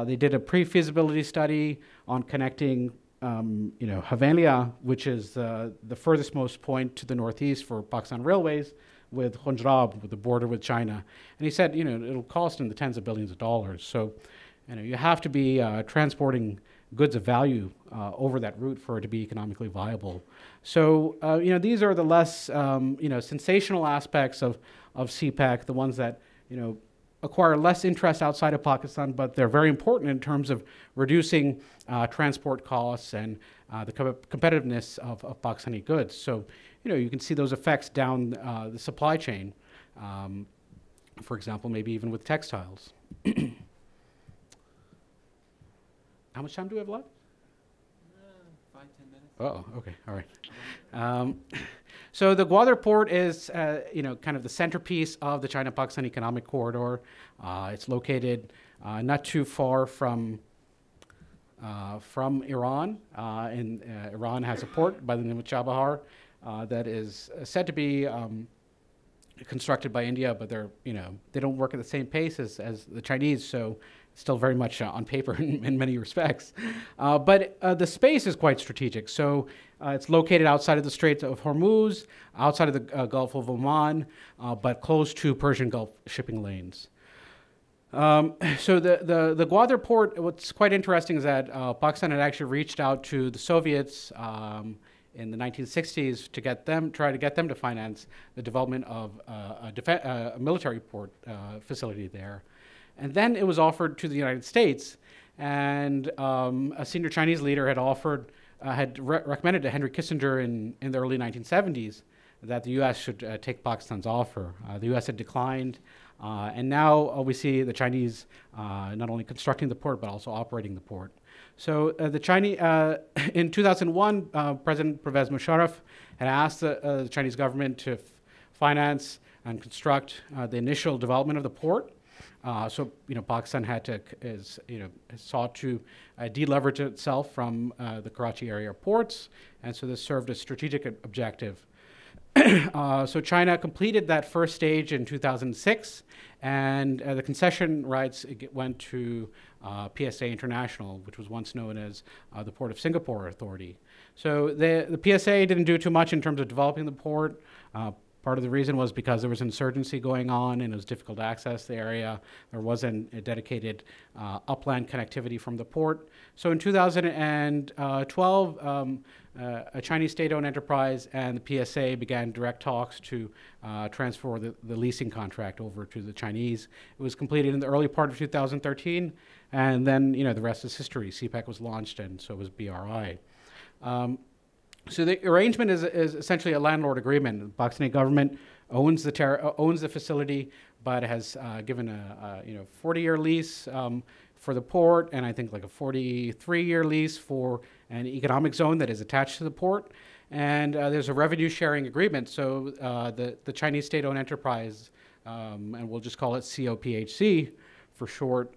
they did a pre-feasibility study on connecting, Havelia, which is the furthest most point to the northeast for Pakistan Railways, with Khunjrab, with the border with China, and he said, it'll cost in the tens of billions of dollars. So, you have to be transporting goods of value over that route for it to be economically viable. So, these are the less, sensational aspects of CPAC, the ones that, acquire less interest outside of Pakistan, but they're very important in terms of reducing transport costs and the competitiveness of Pakistani goods. So, you can see those effects down the supply chain, for example, maybe even with textiles. How much time do we have left? 5-10 minutes. Oh, okay, all right. So the Gwadar port is, kind of the centerpiece of the China-Pakistan Economic Corridor. It's located not too far from Iran, and Iran has a port by the name of Chabahar that is said to be constructed by India, but they don't work at the same pace as the Chinese, so still very much on paper in many respects. But the space is quite strategic. So it's located outside of the Strait of Hormuz, outside of the Gulf of Oman, but close to Persian Gulf shipping lanes. So the Gwadar port, what's quite interesting is that Pakistan had actually reached out to the Soviets in the 1960s to try to get them to finance the development of a military port facility there. And then it was offered to the United States, and a senior Chinese leader had recommended to Henry Kissinger in the early 1970s that the U.S. should take Pakistan's offer. The U.S. had declined, and now we see the Chinese not only constructing the port but also operating the port. So the Chinese, in 2001, President Pervez Musharraf had asked the Chinese government to finance and construct the initial development of the port. So Pakistan sought to deleverage itself from the Karachi area ports, and so this served a strategic objective. So China completed that first stage in 2006, and the concession rights went to PSA International, which was once known as the Port of Singapore Authority. So the PSA didn't do too much in terms of developing the port. Part of the reason was because there was insurgency going on and it was difficult to access the area. There wasn't a dedicated upland connectivity from the port. So in 2012, a Chinese state-owned enterprise and the PSA began direct talks to transfer the leasing contract over to the Chinese. It was completed in the early part of 2013, and then the rest is history. CPAC was launched, and so was BRI. So the arrangement is essentially a landlord agreement. The Pakistani government owns the facility, but has given a 40-year lease for the port, and I think like a 43-year lease for an economic zone that is attached to the port. And there's a revenue sharing agreement. So the Chinese state-owned enterprise, and we'll just call it COPHC for short.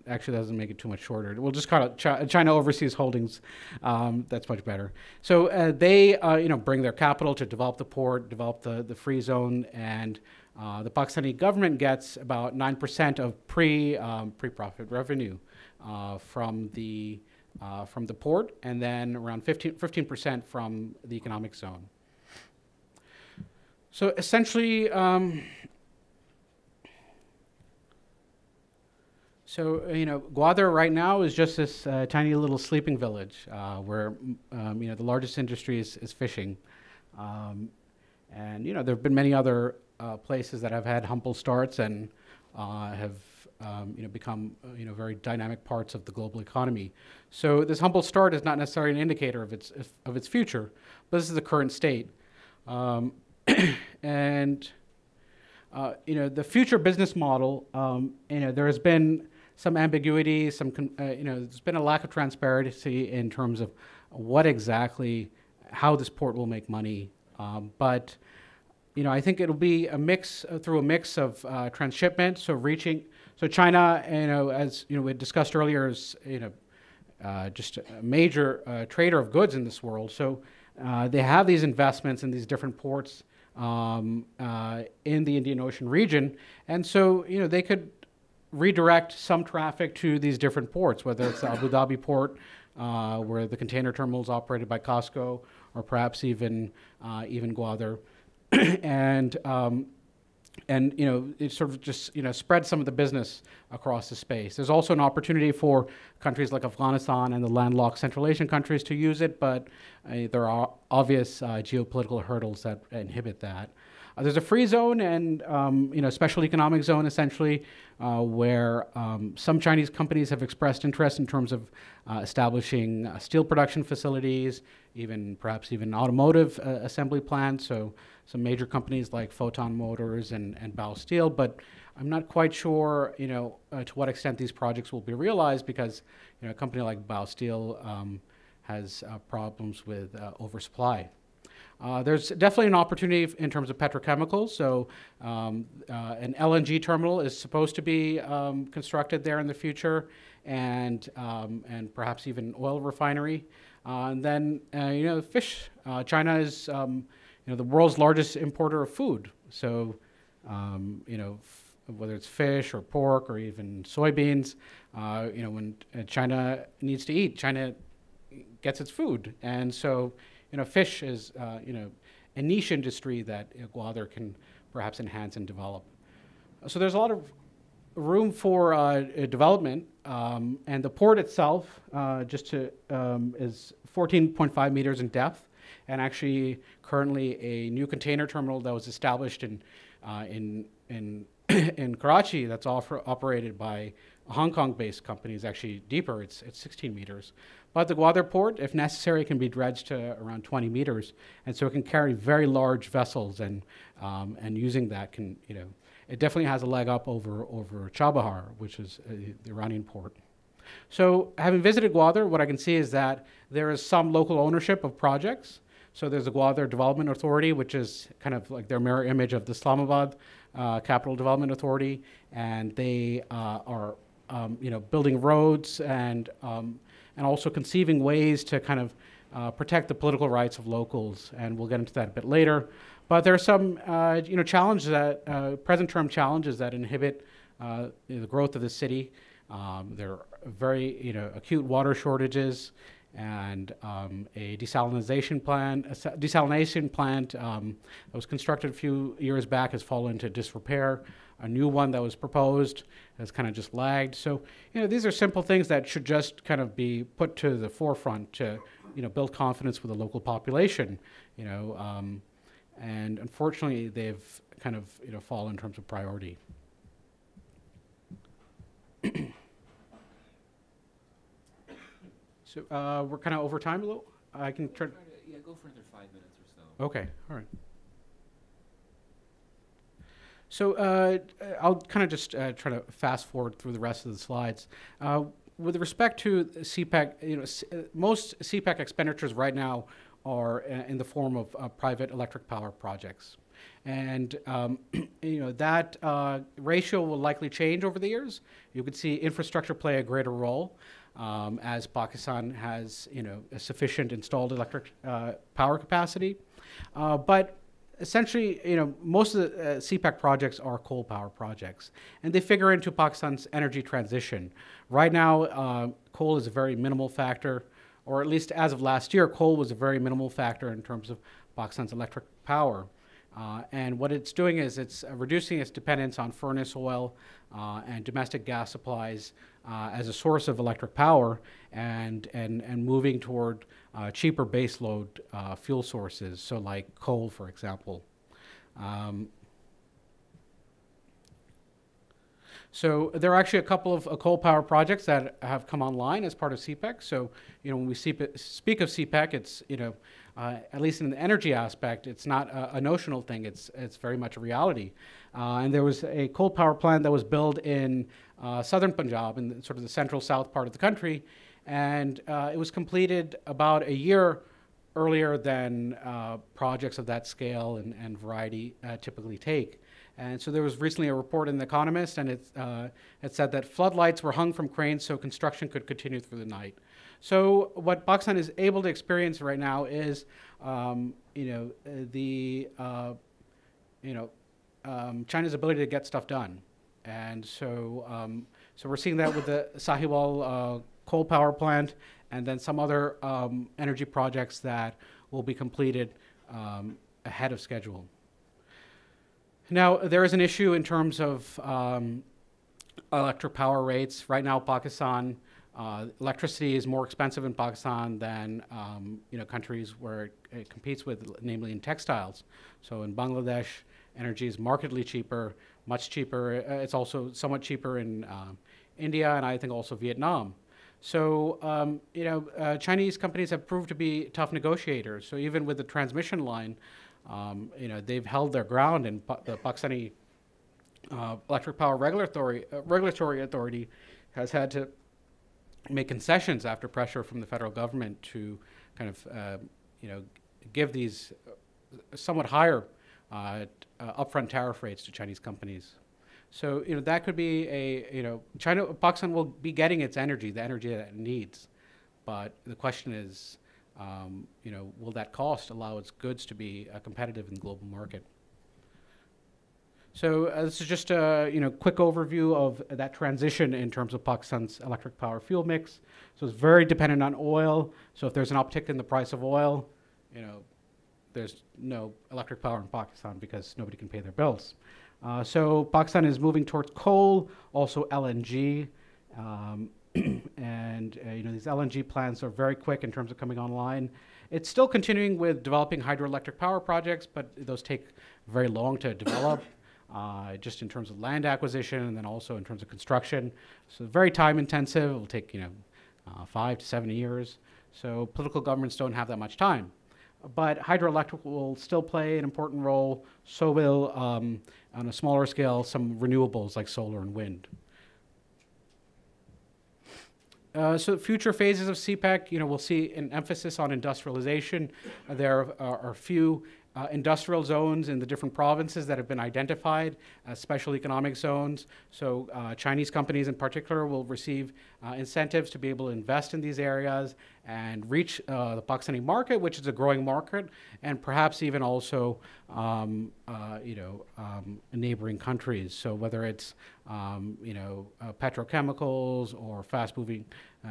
Actually, that doesn't make it too much shorter. We'll just call it China Overseas Holdings. That's much better. So they, bring their capital to develop the port, develop the free zone, and the Pakistani government gets about 9% of pre-profit revenue from the port, and then around 15% from the economic zone. So essentially. Gwadar right now is just this tiny little sleeping village where, the largest industry is fishing. And, there have been many other places that have had humble starts and have, become, very dynamic parts of the global economy. So this humble start is not necessarily an indicator of its future, but this is the current state. And, the future business model, there has been some ambiguity, there's been a lack of transparency in terms of how this port will make money. But I think it'll be through a mix of transshipment, so China, as we discussed earlier, is just a major trader of goods in this world. So they have these investments in these different ports in the Indian Ocean region, and so they could redirect some traffic to these different ports, whether it's the Abu Dhabi port, where the container terminal is operated by COSCO, or perhaps even Gwadar, and it sort of just spread some of the business across the space. There's also an opportunity for countries like Afghanistan and the landlocked Central Asian countries to use it, but there are obvious geopolitical hurdles that inhibit that. There's a free zone and special economic zone, essentially, where some Chinese companies have expressed interest in terms of establishing steel production facilities, perhaps even automotive assembly plants. So some major companies like Photon Motors and Bao Steel, but I'm not quite sure, to what extent these projects will be realized, because a company like Bao Steel has problems with oversupply. There's definitely an opportunity in terms of petrochemicals. So an LNG terminal is supposed to be constructed there in the future, and perhaps even oil refinery. And then fish. China is the world's largest importer of food. So whether it's fish or pork or even soybeans, when China needs to eat, China gets its food, and so. Fish is, a niche industry that Gwadar can perhaps enhance and develop. So there's a lot of room for development, and the port itself is 14.5 meters in depth, and actually currently a new container terminal that was established in Karachi that's operated by a Hong Kong-based company is actually deeper. It's 16 meters. But the Gwadar port, if necessary, can be dredged to around 20 meters, and so it can carry very large vessels, and using that can, it definitely has a leg up over Chabahar, which is the Iranian port. So having visited Gwadar, what I can see is that there is some local ownership of projects. So there's the Gwadar Development Authority, which is kind of like their mirror image of the Islamabad Capital Development Authority, and they are building roads and also conceiving ways to kind of protect the political rights of locals, and we'll get into that a bit later. But there are some challenges that present-term challenges that inhibit the growth of the city. There are very acute water shortages, and a desalination plant that was constructed a few years back has fallen into disrepair. A new one that was proposed has kind of just lagged. So, these are simple things that should just kind of be put to the forefront to, build confidence with the local population, and unfortunately they've kind of, fallen in terms of priority. So we're kind of over time a little. I can turn. Yeah, go for another 5 minutes or so. Okay, all right. So I'll kind of just try to fast forward through the rest of the slides. With respect to CPAC, most CPAC expenditures right now are in the form of private electric power projects. And that ratio will likely change over the years. You could see infrastructure play a greater role as Pakistan has a sufficient installed electric power capacity. But essentially, most of the CPAC projects are coal power projects, and they figure into Pakistan's energy transition. Right now, coal is a very minimal factor, or at least as of last year, coal was a very minimal factor in terms of Pakistan's electric power. And what it's doing is it's reducing its dependence on furnace oil and domestic gas supplies as a source of electric power, and moving toward cheaper baseload fuel sources, so like coal, for example. So there are actually a couple of coal power projects that have come online as part of CPEC. So, when we speak of CPEC, it's, at least in the energy aspect, it's not a notional thing. It's very much a reality. And there was a coal power plant that was built in southern Punjab, in sort of the central south part of the country, and it was completed about a year earlier than projects of that scale and variety typically take. And so there was recently a report in The Economist, and it said that floodlights were hung from cranes so construction could continue through the night. So what Pakistan is able to experience right now is, China's ability to get stuff done. And so, so we're seeing that with the Sahiwal coal power plant, and then some other energy projects that will be completed ahead of schedule. Now, there is an issue in terms of electric power rates. Right now, Pakistan, electricity is more expensive in Pakistan than countries where it competes with, namely in textiles. So in Bangladesh, energy is markedly cheaper, much cheaper. It's also somewhat cheaper in India, and I think also Vietnam. So Chinese companies have proved to be tough negotiators. So even with the transmission line, they've held their ground, and the Pakistani Electric Power Regulatory Authority has had to make concessions after pressure from the federal government to kind of, give these somewhat higher upfront tariff rates to Chinese companies. So, that could be Pakistan will be getting its energy, the energy that it needs. But the question is, will that cost allow its goods to be competitive in the global market? So this is just a quick overview of that transition in terms of Pakistan's electric power fuel mix. So it's very dependent on oil. So if there's an uptick in the price of oil, there's no electric power in Pakistan because nobody can pay their bills. So Pakistan is moving towards coal, also LNG, and these LNG plants are very quick in terms of coming online. It's still continuing with developing hydroelectric power projects, but those take very long to develop, just in terms of land acquisition and then also in terms of construction. So very time intensive. It will take 5 to 7 years. So political governments don't have that much time. But hydroelectric will still play an important role. So will, on a smaller scale, some renewables like solar and wind. So future phases of CPEC, we'll see an emphasis on industrialization. There are a few industrial zones in the different provinces that have been identified as special economic zones. So Chinese companies in particular will receive incentives to be able to invest in these areas and reach the Pakistani market, which is a growing market, and perhaps even also neighboring countries. So whether it's petrochemicals or fast-moving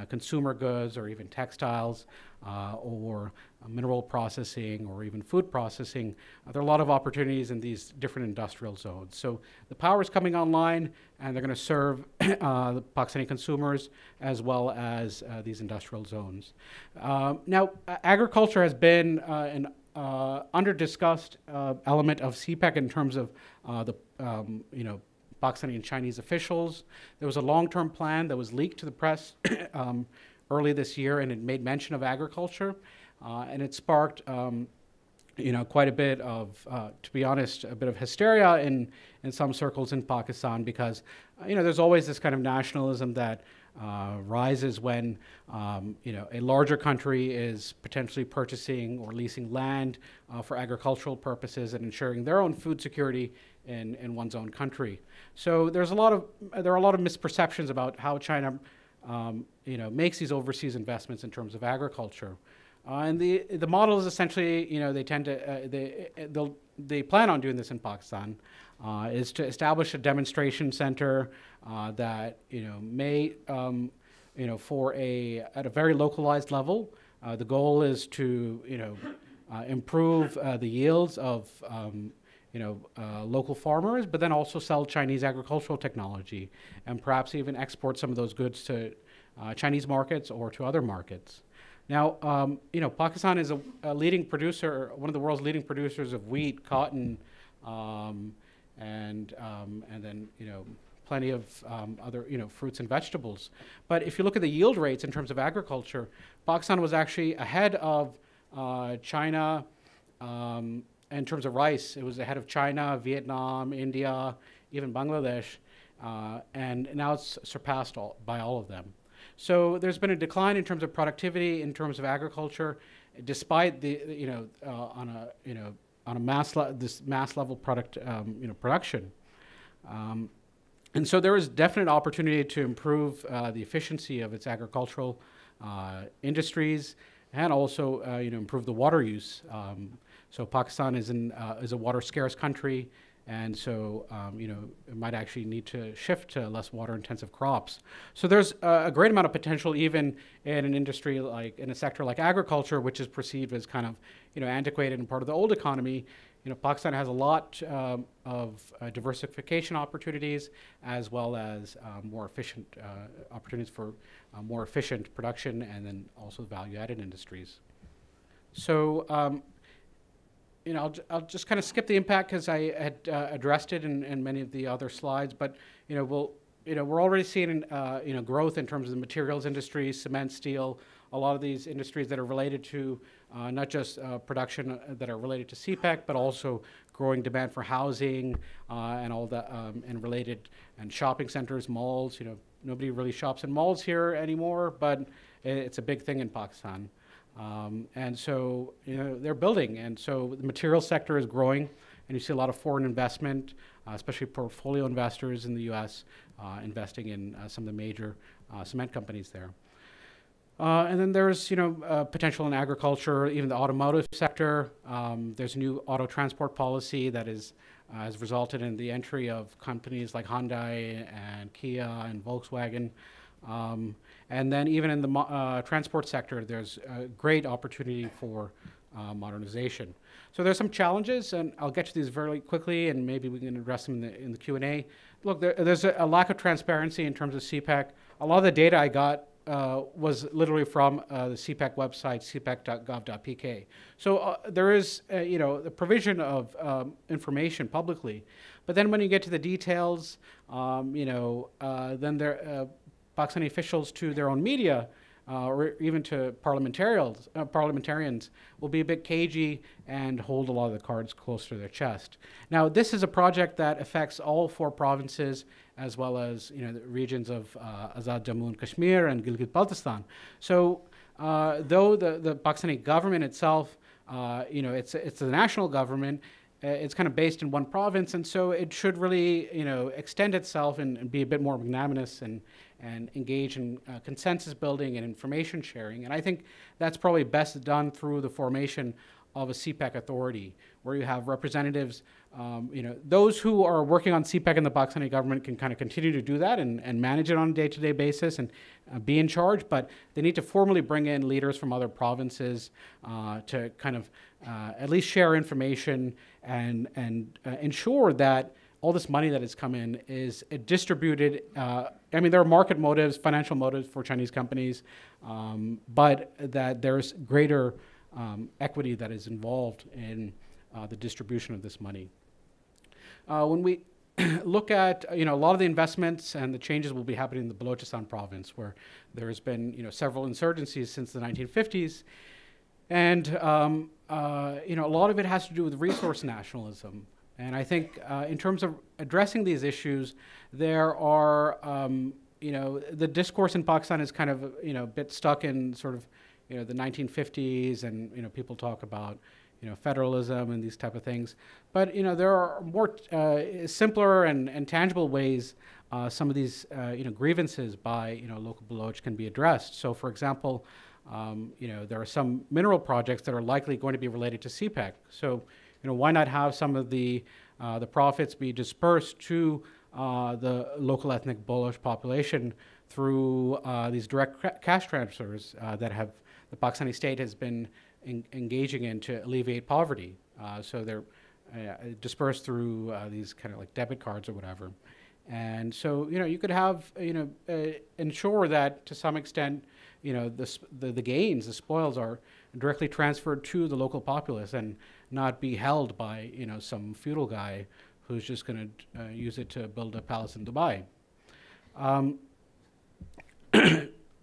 consumer goods or even textiles or mineral processing or even food processing, there are a lot of opportunities in these different industrial zones. So the power is coming online, and they're going to serve the Pakistani consumers as well as these industrial zones. Now, agriculture has been an under-discussed element of CPEC in terms of the Pakistani and Chinese officials. There was a long-term plan that was leaked to the press early this year, and it made mention of agriculture, and it sparked quite a bit of, to be honest, a bit of hysteria in some circles in Pakistan, because there's always this kind of nationalism that rises when a larger country is potentially purchasing or leasing land for agricultural purposes and ensuring their own food security in one's own country. So there are a lot of misperceptions about how China makes these overseas investments in terms of agriculture. And the model is essentially, they plan on doing this in Pakistan, is to establish a demonstration center that may at a very localized level. The goal is to improve the yields of local farmers, but then also sell Chinese agricultural technology and perhaps even export some of those goods to Chinese markets or to other markets. Now, Pakistan is a leading producer, one of the world's leading producers of wheat, cotton, and then plenty of other fruits and vegetables. But if you look at the yield rates in terms of agriculture, Pakistan was actually ahead of China in terms of rice. It was ahead of China, Vietnam, India, even Bangladesh, and now it's surpassed by all of them. So there's been a decline in terms of productivity in terms of agriculture, despite the on a mass level production. And so there is definite opportunity to improve the efficiency of its agricultural industries and also improve the water use. So Pakistan is a water scarce country, and so it might actually need to shift to less water intensive crops. So there's a great amount of potential even in an industry in a sector like agriculture, which is perceived as kind of antiquated and part of the old economy. Pakistan has a lot of diversification opportunities, as well as more efficient opportunities for more efficient production, and then also value-added industries. So I'll just kind of skip the impact because I had addressed it in many of the other slides. But we're already seeing growth in terms of the materials industry, cement, steel, a lot of these industries that are related to not just production that are related to CPEC, but also growing demand for housing and all that, and related, and shopping centers, malls. Nobody really shops in malls here anymore, but it's a big thing in Pakistan. And so they're building, and so the material sector is growing, and you see a lot of foreign investment, especially portfolio investors in the U.S. Investing in some of the major cement companies there. And then there's potential in agriculture, even the automotive sector. There's a new auto transport policy that has resulted in the entry of companies like Hyundai and Kia and Volkswagen. And then even in the transport sector, there's a great opportunity for modernization. So there's some challenges, and I'll get to these very quickly, and maybe we can address them in the Q&A. Look, there's a lack of transparency in terms of CPAC. A lot of the data I got was literally from the CPAC website, cpac.gov.pk. So there is, the provision of information publicly, but then when you get to the details, then Pakistani officials to their own media, or even to parliamentarians, will be a bit cagey and hold a lot of the cards close to their chest. Now, this is a project that affects all 4 provinces, as well as the regions of Azad Jammu and Kashmir and Gilgit-Baltistan. So, though the Pakistani government itself, it's the national government, it's kind of based in one province, and so it should really, extend itself and be a bit more magnanimous and engage in consensus building and information sharing. And I think that's probably best done through the formation of a CPAC authority, where you have representatives, those who are working on CPAC in the Pakistani government can kind of continue to do that and manage it on a day-to-day basis and be in charge, but they need to formally bring in leaders from other provinces to kind of at least share information and ensure that all this money that has come in is distributed. There are market motives, financial motives for Chinese companies, but that there's greater equity that is involved in the distribution of this money. When we look at a lot of the investments and the changes will be happening in the Balochistan province, where there has been several insurgencies since the 1950s, and a lot of it has to do with resource nationalism. And I think in terms of addressing these issues, there are, the discourse in Pakistan is kind of, a bit stuck in sort of, the 1950s, and, people talk about, federalism and these type of things. But, there are more simpler and tangible ways some of these, grievances by, local Baloch can be addressed. So, for example, there are some mineral projects that are likely going to be related to CPAC. So, why not have some of the profits be dispersed to the local ethnic Baloch population through these direct cash transfers that the Pakistani state has been engaging in to alleviate poverty. So they're dispersed through these kind of like debit cards or whatever. And so, you could have, ensure that to some extent, the gains, the spoils are directly transferred to the local populace and not be held by, some feudal guy who's just going to use it to build a palace in Dubai.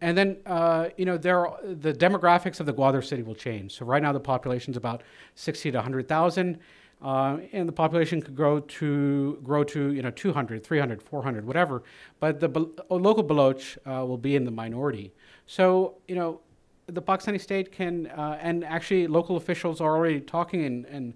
And then, the demographics of the Gwadar city will change. So right now the population is about 60 to 100,000. And the population could grow to 200, 300, 400, whatever. But the local Baloch will be in the minority. So, the Pakistani state can, and actually local officials are already talking and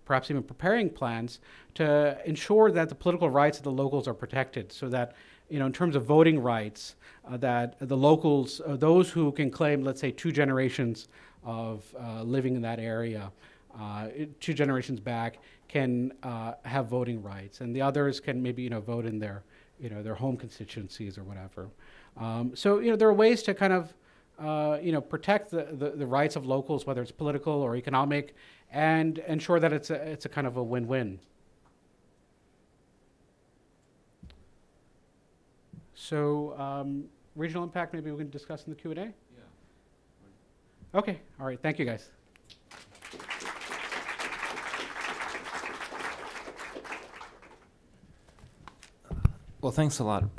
perhaps even preparing plans to ensure that the political rights of the locals are protected, so that, in terms of voting rights, that the locals, those who can claim, let's say, 2 generations of living in that area, 2 generations back, can have voting rights, and the others can maybe vote in their home constituencies or whatever. So there are ways to kind of protect the rights of locals, whether it's political or economic, and ensure that it's a kind of a win-win. So regional impact, maybe we can discuss in the Q&A? Yeah. Okay, all right, thank you guys. Well, thanks a lot,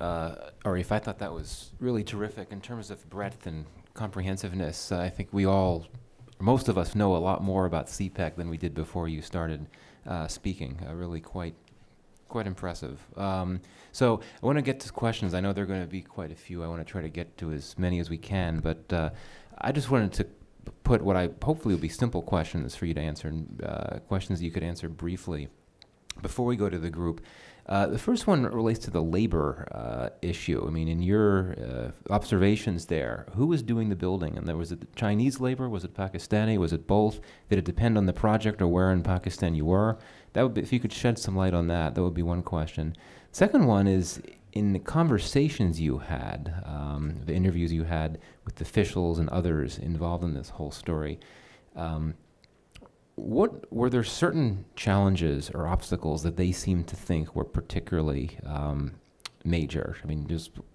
Arif. I thought that was really terrific in terms of breadth and comprehensiveness. I think most of us know a lot more about CPAC than we did before you started speaking. Really quite impressive. So I want to get to questions. I know there are going to be quite a few. I want to try to get to as many as we can, but I just wanted to put what I hopefully will be simple questions for you to answer, questions that you could answer briefly before we go to the group. The first one relates to the labor issue. I mean, in your observations there, who was doing the building? And was it Chinese labor? Was it Pakistani? Was it both? Did it depend on the project or where in Pakistan you were? That would be, if you could shed some light on that, that would be one question. Second one is, in the conversations you had, the interviews you had with officials and others involved in this whole story, what were there certain challenges or obstacles that they seemed to think were particularly major? I mean,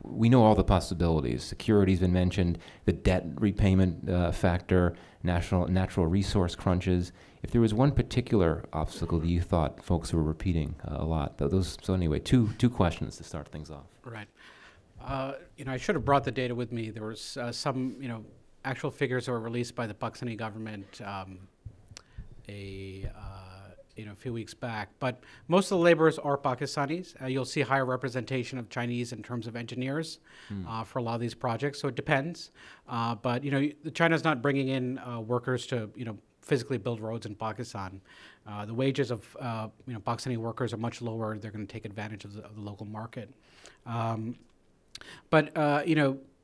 we know all the possibilities. Security's been mentioned, the debt repayment factor, natural resource crunches. If there was one particular obstacle that you thought folks were repeating a lot, so anyway, two questions to start things off. Right. I should have brought the data with me. There was some, actual figures that were released by the Pakistani government a few weeks back. But most of the laborers are Pakistanis. You'll see higher representation of Chinese in terms of engineers for a lot of these projects. So it depends. But China's not bringing in workers to physically build roads in Pakistan. The wages of Pakistani workers are much lower. They're going to take advantage of the local market.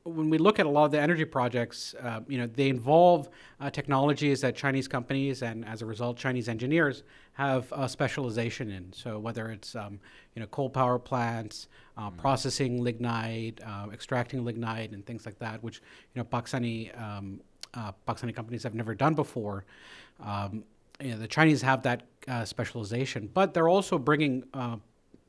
When we look at a lot of the energy projects, they involve technologies that Chinese companies and, as a result, Chinese engineers have specialization in. So whether it's coal power plants, processing lignite, extracting lignite, and things like that, which Pakistani companies have never done before. The Chinese have that specialization, but they're also bringing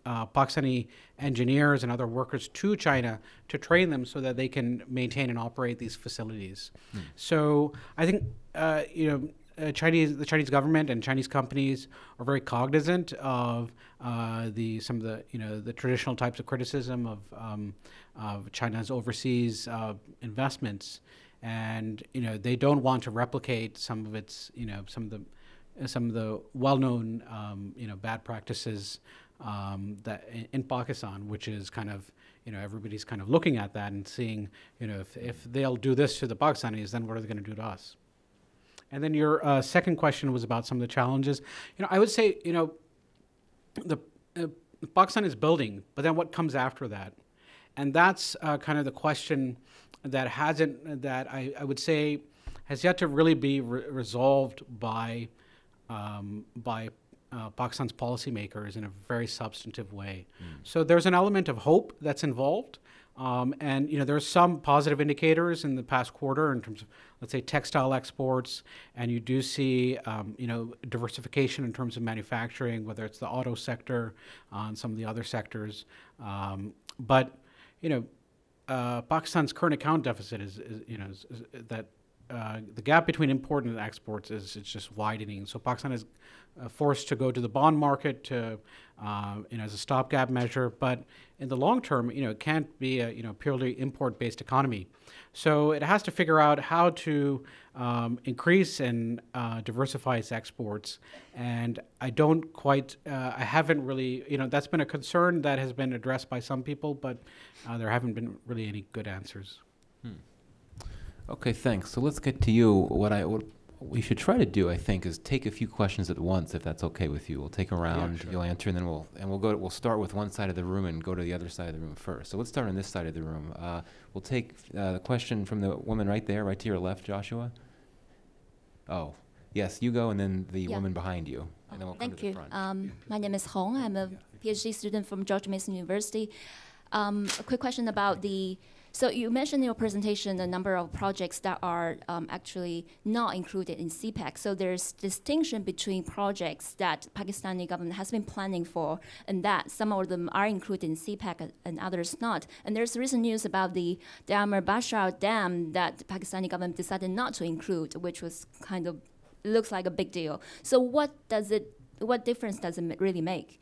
Pakistani engineers and other workers to China to train them so that they can maintain and operate these facilities. So I think the Chinese government and Chinese companies are very cognizant of some of the traditional types of criticism of China's overseas investments, and they don't want to replicate some of its some of the well-known bad practices that in Pakistan, which is kind of, everybody's kind of looking at that and seeing, if they'll do this to the Pakistanis, then what are they going to do to us? And then your second question was about some of the challenges. I would say, Pakistan is building, but then what comes after that? And that's kind of the question that I would say has yet to really be resolved by Pakistan's policymakers in a very substantive way. So there's an element of hope that's involved. And there's some positive indicators in the past quarter in terms of, let's say, textile exports, and you do see diversification in terms of manufacturing, whether it's the auto sector and some of the other sectors. But Pakistan's current account deficit is that the gap between import and exports it's just widening. So Pakistan is forced to go to the bond market to, as a stopgap measure. But in the long term, it can't be a purely import-based economy. So it has to figure out how to increase and diversify its exports. And I haven't really, that's been a concern that has been addressed by some people, but there haven't been really any good answers. Okay, thanks. So let's get to you. What we should try to do, I think, is take a few questions at once, if that's okay with you. We'll take a round, sure. You'll answer, and then we'll start with one side of the room and go to the other side of the room first. So let's start on this side of the room. We'll take the question from the woman right there, right to your left, Joshua. Oh, yes, you go, and then the woman behind you, and then we'll come to the front. Thank you. My name is Hong. I'm a PhD student from George Mason University. A quick question about so you mentioned in your presentation a number of projects that are actually not included in CPAC. So there's distinction between projects that Pakistani government has been planning for, and that some of them are included in CPAC and others not. And there's recent news about the Amr Bashar Dam that the Pakistani government decided not to include, which was looks like a big deal. So what difference does it really make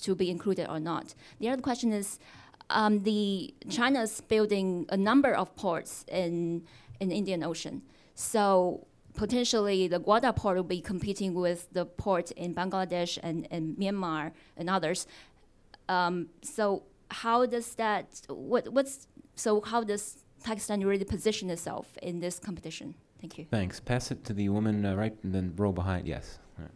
to be included or not? The other question is, China's building a number of ports in the Indian Ocean. So potentially the Gwadar port will be competing with the port in Bangladesh and Myanmar and others. So how does how does Pakistan really position itself in this competition? Thank you. Thanks. Pass it to the woman right in the row behind. Yes. Right.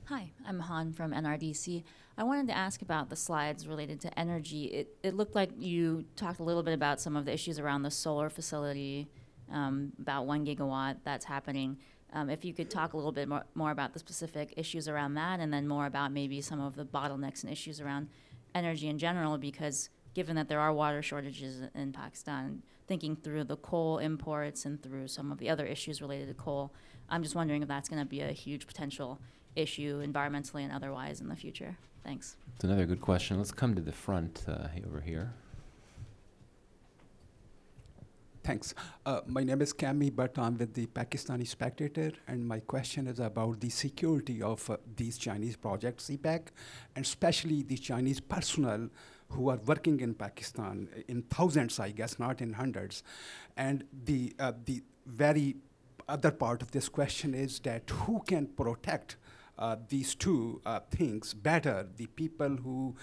Hi, I'm Han from NRDC. I wanted to ask about the slides related to energy. It looked like you talked a little bit about some of the issues around the solar facility, about 1 gigawatt that's happening. If you could talk a little bit more about the specific issues around that, and then more about maybe some of the bottlenecks and issues around energy in general, because given that there are water shortages in Pakistan, thinking through the coal imports and through some of the other issues related to coal, I'm just wondering if that's going to be a huge potential issue environmentally and otherwise in the future. Thanks. It's another good question. Let's come to the front over here. Thanks. My name is Kami Bhatt. I'm with the Pakistani Spectator, and my question is about the security of these Chinese projects, CPAC, and especially the Chinese personnel who are working in Pakistan, in thousands, I guess, not in hundreds. And the very other part of this question is that who can protect these two things better? The people who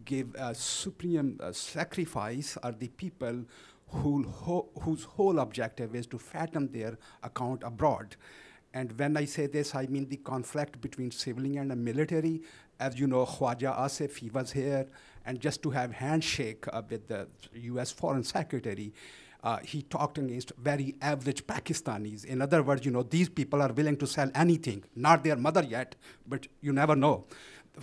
give supreme sacrifice are the people whose whole objective is to fatten their account abroad. And when I say this, I mean the conflict between civilian and military. As you know, Khwaja Asif, he was here, and just to have handshake with the US Foreign Secretary, he talked against very average Pakistanis. In other words, you know, these people are willing to sell anything, not their mother yet, but you never know,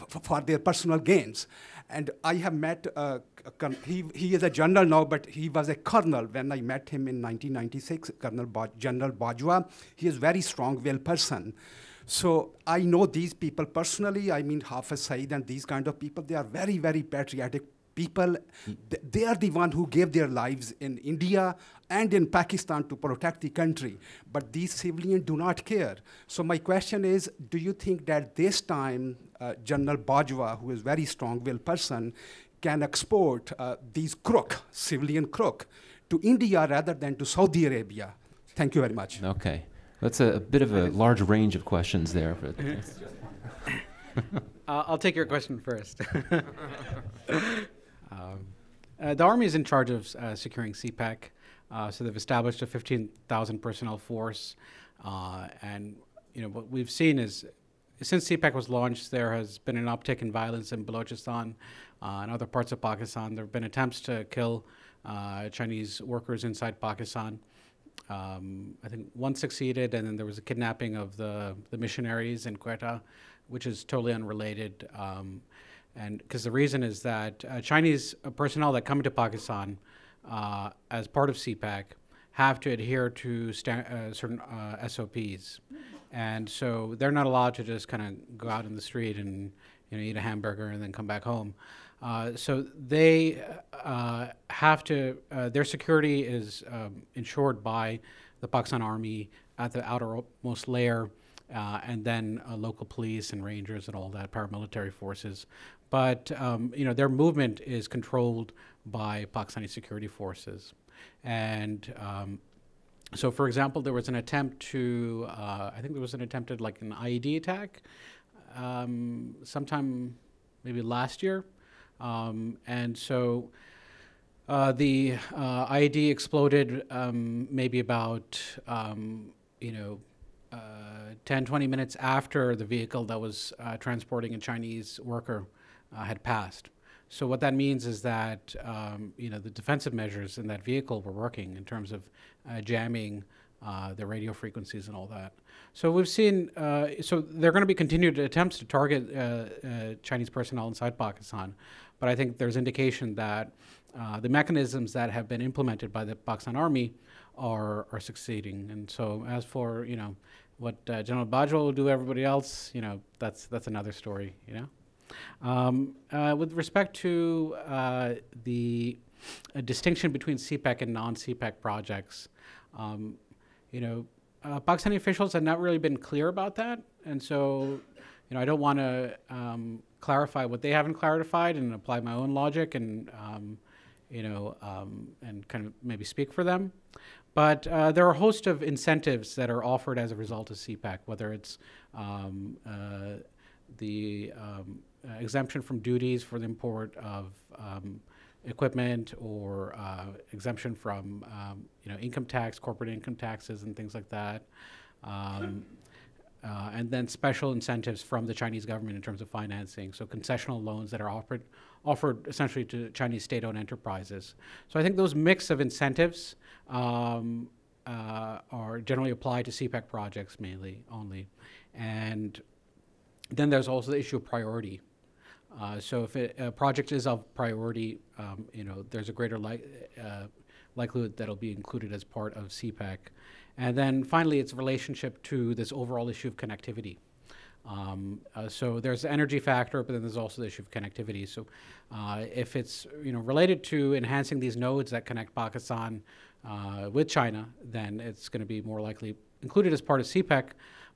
for their personal gains. And I have met, he is a general now, but he was a colonel when I met him in 1996, General Bajwa. He is a very strong-willed person. So I know these people personally. I mean, Hafiz Saeed and these kind of people, they are very, very patriotic people. They are the ones who gave their lives in India and in Pakistan to protect the country. But these civilians do not care. So my question is, do you think that this time General Bajwa, who is a very strong-willed person, can export these civilian crook, to India rather than to Saudi Arabia? Thank you very much. Okay. That's a bit of a large range of questions there. But I'll take your question first. The Army is in charge of securing CPAC. So they've established a 15,000 personnel force. And what we've seen is, since CPAC was launched, there has been an uptick in violence in Balochistan and other parts of Pakistan. There have been attempts to kill Chinese workers inside Pakistan. I think one succeeded, and then there was a kidnapping of the missionaries in Quetta, which is totally unrelated. And because the reason is that Chinese personnel that come into Pakistan as part of CPAC have to adhere to certain SOPs. And so they're not allowed to just kind of go out in the street and eat a hamburger and then come back home. So they have to, their security is ensured by the Pakistan Army at the outermost layer, and then local police and rangers and all that, paramilitary forces. But their movement is controlled by Pakistani security forces. And so, for example, there was an attempt to, I think there was an attempt at like an IED attack sometime maybe last year. And so the IED exploded maybe about 10, 20 minutes after the vehicle that was transporting a Chinese worker had passed. So what that means is that the defensive measures in that vehicle were working in terms of jamming the radio frequencies and all that. So we've seen, so there are going to be continued attempts to target Chinese personnel inside Pakistan, but I think there's indication that the mechanisms that have been implemented by the Pakistan Army are succeeding. And so as for what General Bajwa will do, everybody else, that's another story. With respect to the distinction between CPAC and non-CPAC projects, Pakistani officials have not really been clear about that, and so I don't want to clarify what they haven't clarified and apply my own logic and and kind of maybe speak for them. But there are a host of incentives that are offered as a result of CPAC, whether it's the exemption from duties for the import of equipment, or exemption from income tax, corporate income taxes, and things like that. And then special incentives from the Chinese government in terms of financing, so concessional loans that are offered essentially to Chinese state-owned enterprises. So I think those mix of incentives are generally applied to CPAC projects mainly only. And then there's also the issue of priority. So if a project is of priority, there's a greater likelihood that it'll be included as part of CPAC. And then finally, its relationship to this overall issue of connectivity. So there's the energy factor, but then there's also the issue of connectivity. So if it's related to enhancing these nodes that connect Pakistan with China, then it's going to be more likely included as part of CPEC.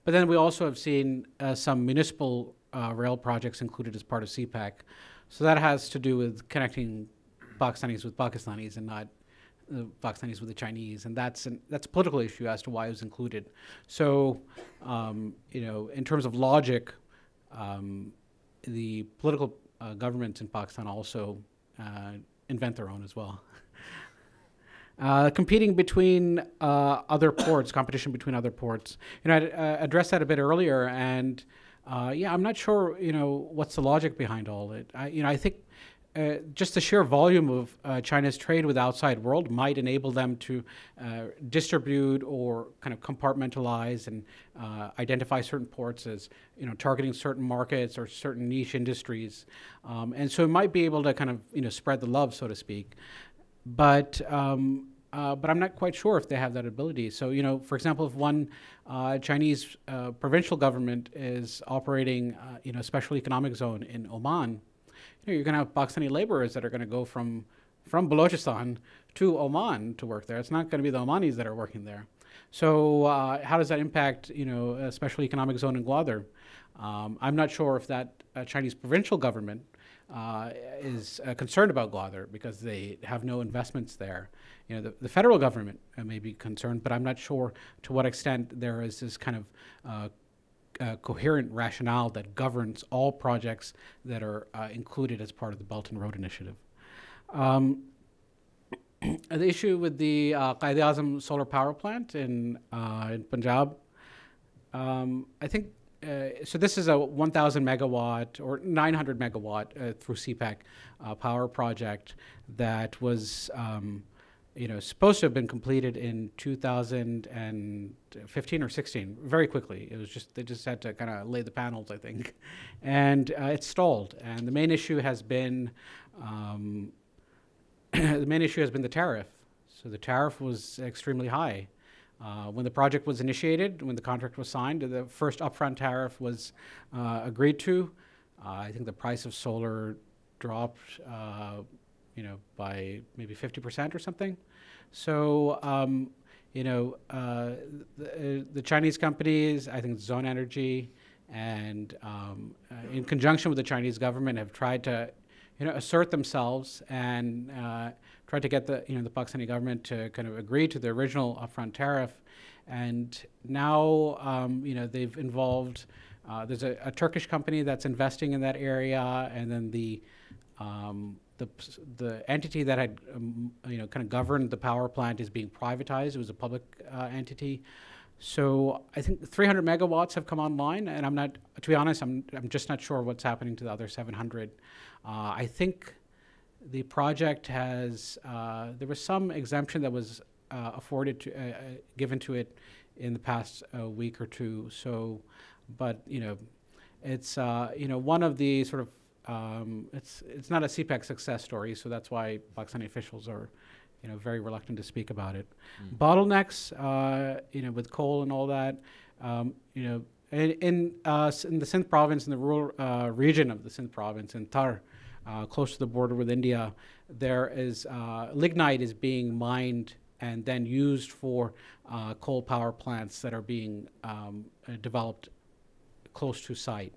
But then we also have seen some municipal rail projects included as part of CPAC. So that has to do with connecting Pakistanis with Pakistanis and not Pakistanis with the Chinese, and that's a political issue as to why it was included. So, in terms of logic, the political governments in Pakistan also invent their own as well. Competing between other ports, competition between other ports. I addressed that a bit earlier, and I'm not sure, what's the logic behind all it. I think just the sheer volume of China's trade with the outside world might enable them to distribute or kind of compartmentalize and identify certain ports as targeting certain markets or certain niche industries, and so it might be able to kind of spread the love, so to speak. But I'm not quite sure if they have that ability. So for example, if one Chinese provincial government is operating a special economic zone in Oman, you're going to have Pakistani laborers that are going to go from Balochistan to Oman to work there. It's not going to be the Omanis that are working there. So how does that impact, a special economic zone in Gwadar? I'm not sure if that Chinese provincial government is concerned about Gwadar because they have no investments there. The federal government may be concerned, but I'm not sure to what extent there is this kind of coherent rationale that governs all projects that are included as part of the Belt and Road Initiative. The issue with the Quaid-e-Azam solar power plant in Punjab, I think, so this is a 1,000 megawatt or 900 megawatt through CPAC power project that was supposed to have been completed in 2015 or 16, very quickly. It was just, they just had to kind of lay the panels, I think. And it stalled. And the main issue has been, the tariff. So the tariff was extremely high. When the project was initiated, when the contract was signed, the first upfront tariff was agreed to. I think the price of solar dropped by maybe 50% or something. So, the Chinese companies, I think Zone Energy, and in conjunction with the Chinese government, have tried to, assert themselves and tried to get the Pakistani government to kind of agree to the original upfront tariff. And now, they've involved, there's a Turkish company that's investing in that area, and then the entity that had kind of governed the power plant is being privatized. It was a public entity. So I think 300 megawatts have come online, and I'm not, to be honest, I'm just not sure what's happening to the other 700. I think the project has, there was some exemption that was afforded to, given to it in the past week or two. So, but it's one of the sort of it's not a CPAC success story, so that's why Pakistani officials are, very reluctant to speak about it. Bottlenecks, with coal and all that, in the Sindh province, in the rural region of the Sindh province, in Tar, close to the border with India, there is lignite is being mined and then used for coal power plants that are being developed close to site.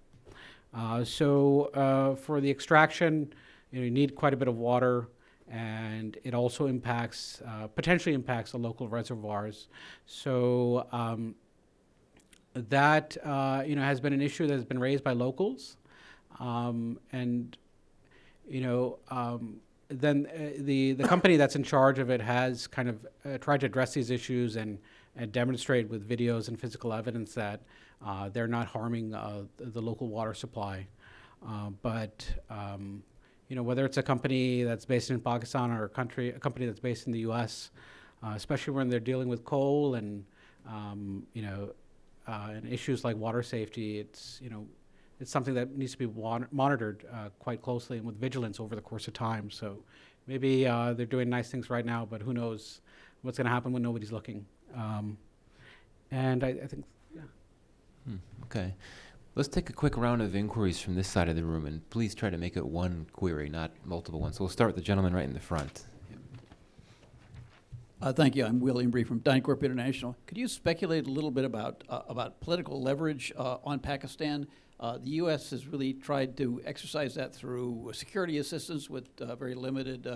So for the extraction, you need quite a bit of water, and it also impacts, potentially impacts the local reservoirs. So that has been an issue that has been raised by locals, and then the company that's in charge of it has kind of tried to address these issues and demonstrate with videos and physical evidence that they're not harming the local water supply. But whether it's a company that's based in Pakistan or a company that's based in the U.S., especially when they're dealing with coal and and issues like water safety, it's it's something that needs to be monitored quite closely and with vigilance over the course of time. So maybe they're doing nice things right now, but who knows what's going to happen when nobody's looking. And I think, yeah. Okay. Let's take a quick round of inquiries from this side of the room, and please try to make it one query, not multiple ones. So we'll start with the gentleman right in the front. Thank you. I'm William Bree from DynCorp International. Could you speculate a little bit about political leverage on Pakistan? The U.S. has really tried to exercise that through security assistance with very limited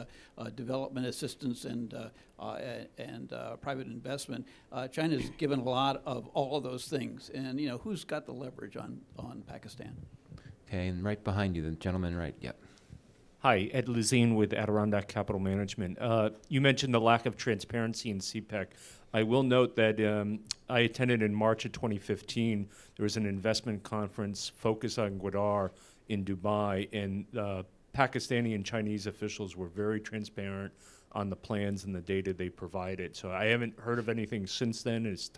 development assistance and private investment. China's given a lot of all of those things, and who's got the leverage on Pakistan? Okay, and right behind you, the gentleman right. Yep. Hi, Ed Lezine with Adirondack Capital Management. You mentioned the lack of transparency in CPEC. I will note that I attended in March of 2015. There was an investment conference focused on Gwadar in Dubai, and Pakistani and Chinese officials were very transparent on the plans and the data they provided. So I haven't heard of anything since then as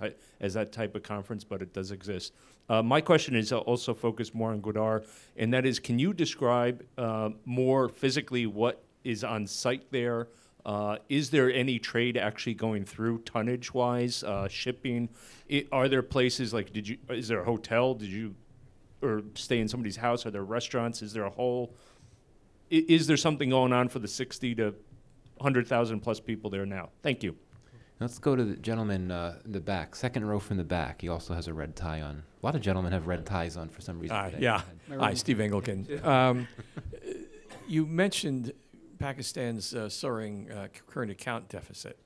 that type of conference, but it does exist. My question is also focused more on Gwadar, and that is, can you describe more physically what is on site there? Is there any trade actually going through tonnage-wise, shipping? Are there places like, is there a hotel? Did you or stay in somebody's house? Are there restaurants? Is there a whole, is there something going on for the 60 to 100,000 plus people there now? Thank you. Let's go to the gentleman in the back, second row from the back. He also has a red tie on. A lot of gentlemen have red ties on for some reason today. Yeah. Hi, Steve Engelken. You mentioned Pakistan's soaring current account deficit.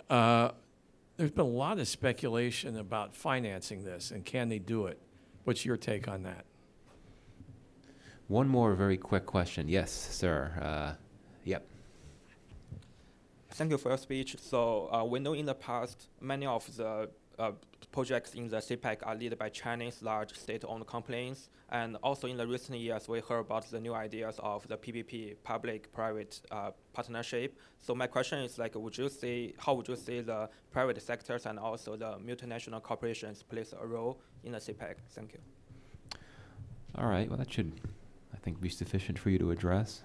There's been a lot of speculation about financing this, and can they do it? What's your take on that? One more very quick question. Yes, sir. Yep. Thank you for your speech. So we know in the past, many of the projects in the CPAC are led by Chinese large state-owned companies. And also in the recent years, we heard about the new ideas of the PPP, public-private partnership. So my question is, like, how would you see the private sectors and also the multinational corporations plays a role in the CPAC? Thank you. All right. Well, that should, I think, be sufficient for you to address.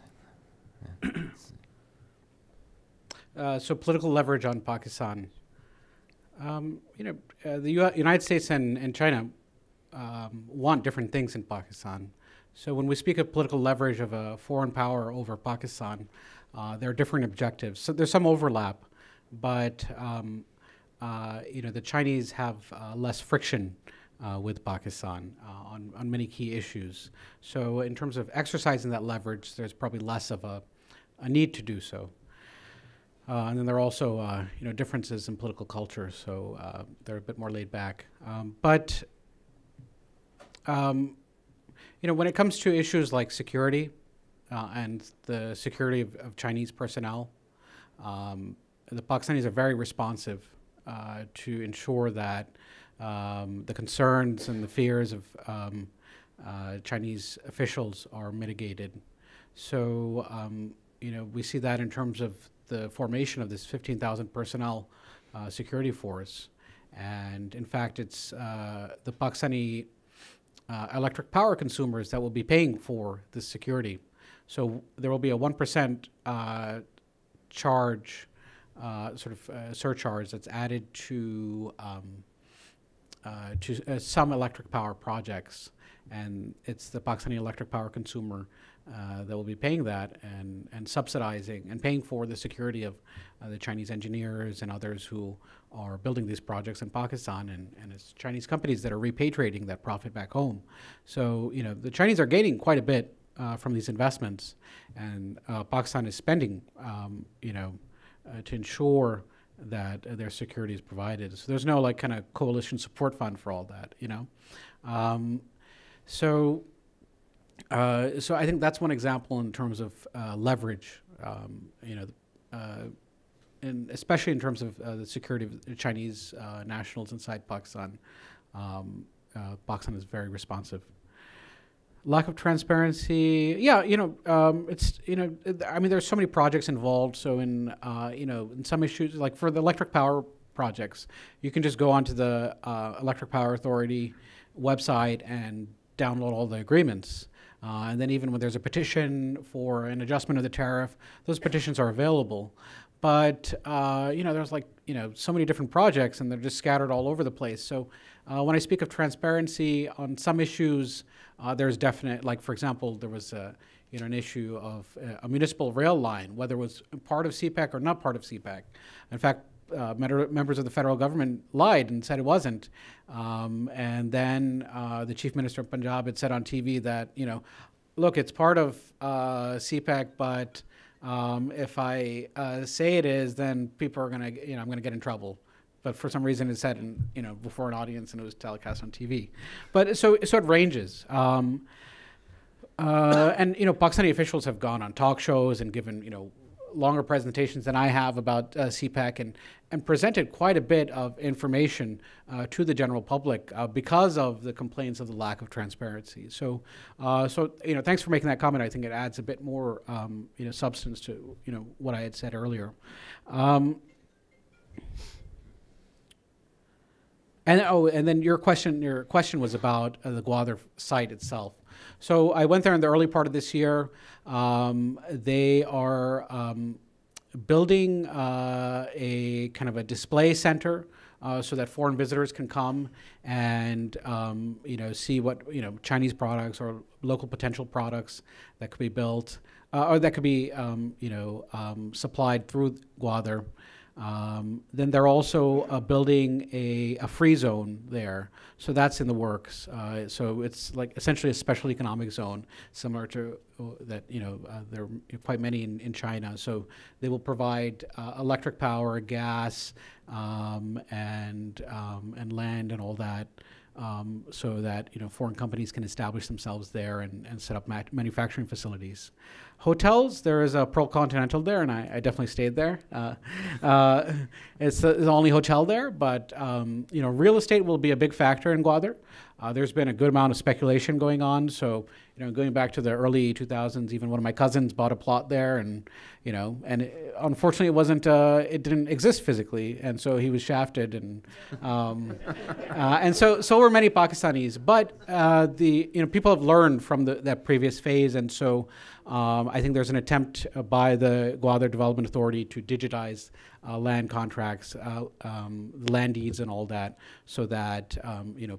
Yeah. So political leverage on Pakistan. The United States and China want different things in Pakistan. So when we speak of political leverage of a foreign power over Pakistan, there are different objectives. So there's some overlap, but the Chinese have less friction with Pakistan on many key issues. So in terms of exercising that leverage, there's probably less of a need to do so. And then there are also, differences in political culture, so they're a bit more laid back. But when it comes to issues like security and the security of Chinese personnel, the Pakistanis are very responsive to ensure that the concerns and the fears of Chinese officials are mitigated. So, we see that in terms of the formation of this 15,000 personnel security force. And in fact, it's the Pakistani electric power consumers that will be paying for this security. So there will be a 1% charge, surcharge that's added to some electric power projects. And it's the Pakistani electric power consumer that will be paying that and subsidizing and paying for the security of the Chinese engineers and others who are building these projects in Pakistan, and it's Chinese companies that are repatriating that profit back home. So, the Chinese are gaining quite a bit from these investments, and Pakistan is spending, to ensure that their security is provided. So there's no kind of coalition support fund for all that, So I think that's one example in terms of leverage, and especially in terms of the security of the Chinese nationals inside Pakistan. Pakistan is very responsive. Lack of transparency, there's so many projects involved. So in some issues, like for the electric power projects, you can just go onto the Electric Power Authority website and download all the agreements. And then even when there's a petition for an adjustment of the tariff, those petitions are available. But there's so many different projects, and they're just scattered all over the place. So when I speak of transparency on some issues, there's definite, like for example, there was an issue of a municipal rail line, whether it was part of CPAC or not part of CPAC. In fact, members of the federal government lied and said it wasn't. And then the chief minister of Punjab had said on TV that, look, it's part of CPAC, but if I say it is, then people are going to, I'm going to get in trouble. But for some reason it said, before an audience, and it was telecast on TV. But so it ranges. And Pakistani officials have gone on talk shows and given longer presentations than I have about CPAC and presented quite a bit of information to the general public because of the complaints of the lack of transparency. So thanks for making that comment. I think it adds a bit more substance to what I had said earlier. And then your question was about the Gwadar site itself. So I went there in the early part of this year. They are building a kind of a display center so that foreign visitors can come and see what Chinese products or local potential products that could be built or that could be supplied through Gwadar. Then they're also building a free zone there, so that's in the works. So it's like essentially a special economic zone, similar to that. There are quite many in China. So they will provide electric power, gas, and land and all that, so that foreign companies can establish themselves there and set up manufacturing facilities. Hotels, there is a Pearl Continental there, and I definitely stayed there. It's the only hotel there, but real estate will be a big factor in Gwadar. There's been a good amount of speculation going on. So, going back to the early 2000s, even one of my cousins bought a plot there, and unfortunately it didn't exist physically, and so he was shafted, and and so were many Pakistanis. But people have learned from that previous phase, and so I think there's an attempt by the Gwadar Development Authority to digitize land contracts, land deeds, and all that, so that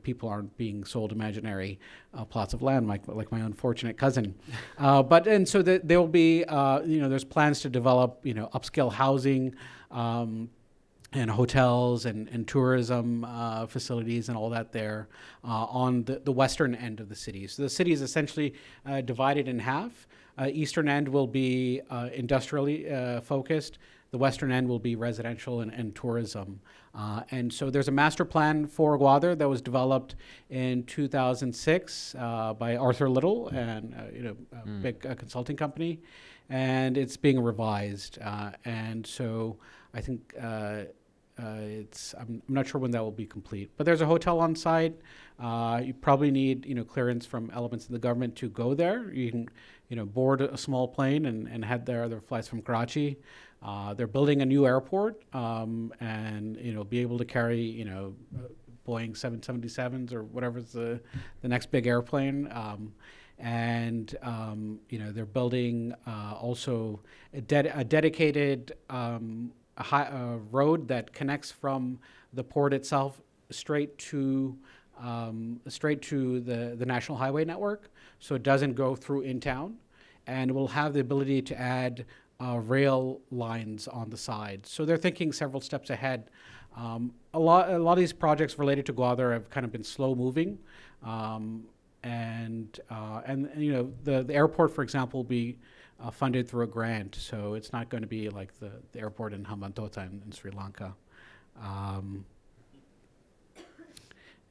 people aren't being sold imaginary plots of land like my unfortunate cousin. So there will be there's plans to develop upscale housing. And hotels and tourism facilities and all that there on the western end of the city. So the city is essentially divided in half. Eastern end will be industrially focused. The western end will be residential and tourism. And so there's a master plan for Gwadar that was developed in 2006 by Arthur Little and a big consulting company, and it's being revised. And so I think I'm not sure when that will be complete, but there's a hotel on site. You probably need clearance from elements of the government to go there. You can board a small plane and head there. There are flights from Karachi. They're building a new airport and be able to carry Boeing 777s or whatever's the next big airplane. They're building also a dedicated road that connects from the port itself straight to the National Highway network, so it doesn't go through in town, and will have the ability to add rail lines on the side. So they're thinking several steps ahead. A lot of these projects related to Gwadar have kind of been slow moving, the airport, for example, will be funded through a grant, so it's not going to be like the airport in Hambantota in Sri Lanka.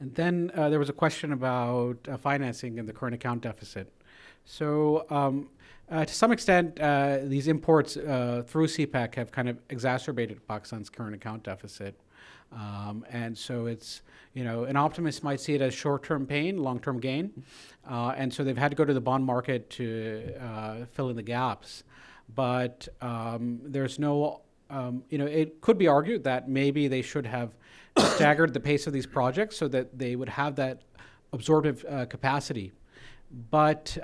And then there was a question about financing and the current account deficit. So to some extent, these imports through CPAC have kind of exacerbated Pakistan's current account deficit. And so it's, an optimist might see it as short-term pain, long-term gain. And so they've had to go to the bond market to fill in the gaps. But there's no, it could be argued that maybe they should have staggered the pace of these projects so that they would have that absorptive capacity but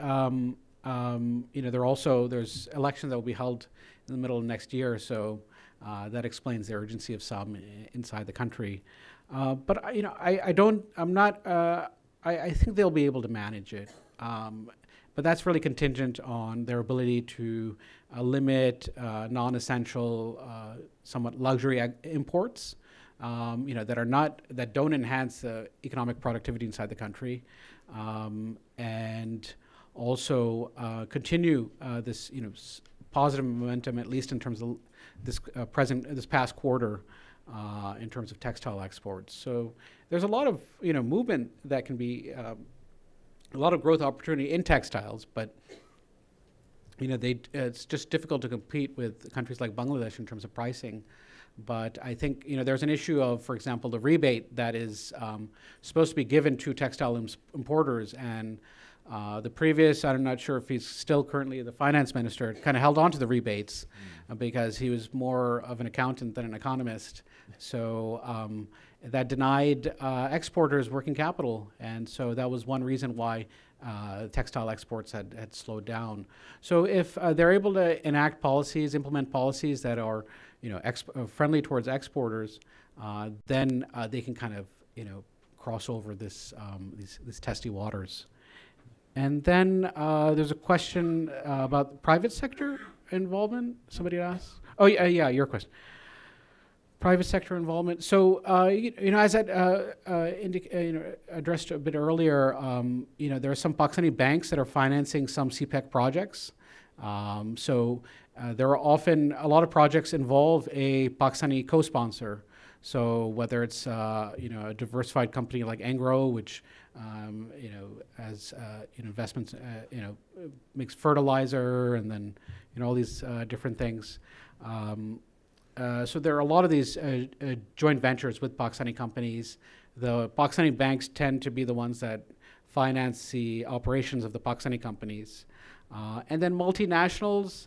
there's elections that will be held in the middle of next year, so that explains the urgency of some inside the country. But I think they'll be able to manage it. But that's really contingent on their ability to limit non-essential, somewhat luxury imports, that don't enhance economic productivity inside the country, and also continue this positive momentum, at least in terms of this past quarter, in terms of textile exports. So there's a lot of movement that can be a lot of growth opportunity in textiles, but it's just difficult to compete with countries like Bangladesh in terms of pricing. But I think there's an issue of, for example, the rebate that is supposed to be given to textile importers, and the previous, I'm not sure if he's still currently the finance minister, kind of held on to the rebates because he was more of an accountant than an economist. So that denied exporters working capital, and so that was one reason why textile exports had slowed down. So if they're able to implement policies that are friendly towards exporters, then they can kind of cross over these testy waters. And then there's a question about private sector involvement. Somebody asked. Oh yeah, your question. Private sector involvement. So as I addressed a bit earlier, there are some Pakistani banks that are financing some CPAC projects. There are often a lot of projects involve a Pakistani co-sponsor. So whether it's a diversified company like Angro, which has investments, makes fertilizer and then all these different things. So there are a lot of these joint ventures with Pakistani companies. The Pakistani banks tend to be the ones that finance the operations of the Pakistani companies. And then multinationals,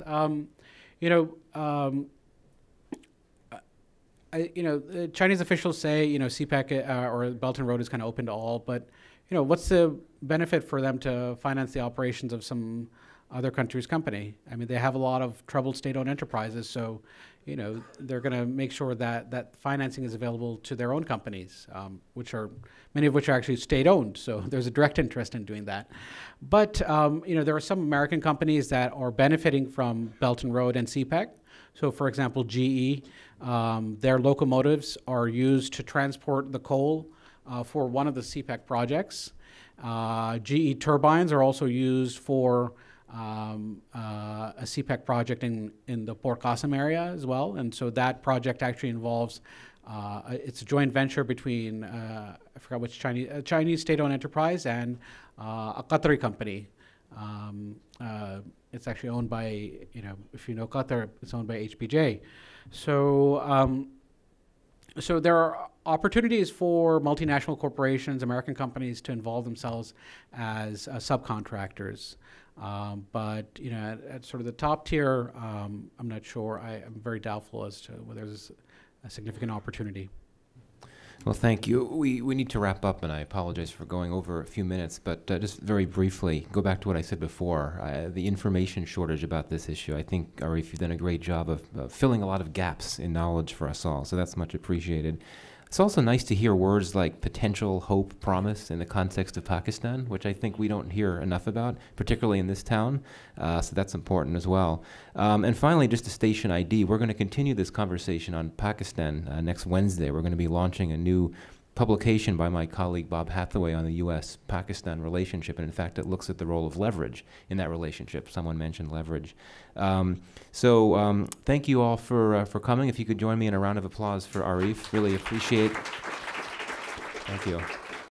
the Chinese officials say, CPAC or Belt and Road is kind of open to all, but, what's the benefit for them to finance the operations of some other country's company? I mean, they have a lot of troubled state-owned enterprises, so, they're going to make sure that financing is available to their own companies, many of which are actually state-owned, so there's a direct interest in doing that. But, there are some American companies that are benefiting from Belt and Road and CPAC. So, for example, GE, their locomotives are used to transport the coal for one of the CPAC projects. GE turbines are also used for a CPAC project in the Port Qasim area as well. And so that project actually involves, it's a joint venture between, I forgot which Chinese state-owned enterprise and a Qatari company. It's actually owned by, if you know Qatar, it's owned by HBJ. So, so there are opportunities for multinational corporations, American companies, to involve themselves as subcontractors. But at sort of the top tier, I'm not sure. I'm very doubtful as to whether there's a significant opportunity. Well, thank you. We need to wrap up, and I apologize for going over a few minutes, but just very briefly, go back to what I said before, the information shortage about this issue. I think, Arif, you've done a great job of filling a lot of gaps in knowledge for us all, so that's much appreciated. It's also nice to hear words like potential, hope, promise in the context of Pakistan, which I think we don't hear enough about, particularly in this town. So that's important as well. And finally, just a station ID. We're going to continue this conversation on Pakistan next Wednesday. We're going to be launching a new publication by my colleague Bob Hathaway on the U.S.-Pakistan relationship, and in fact it looks at the role of leverage in that relationship. Someone mentioned leverage. So thank you all for coming. If you could join me in a round of applause for Arif, really appreciate it. Thank you.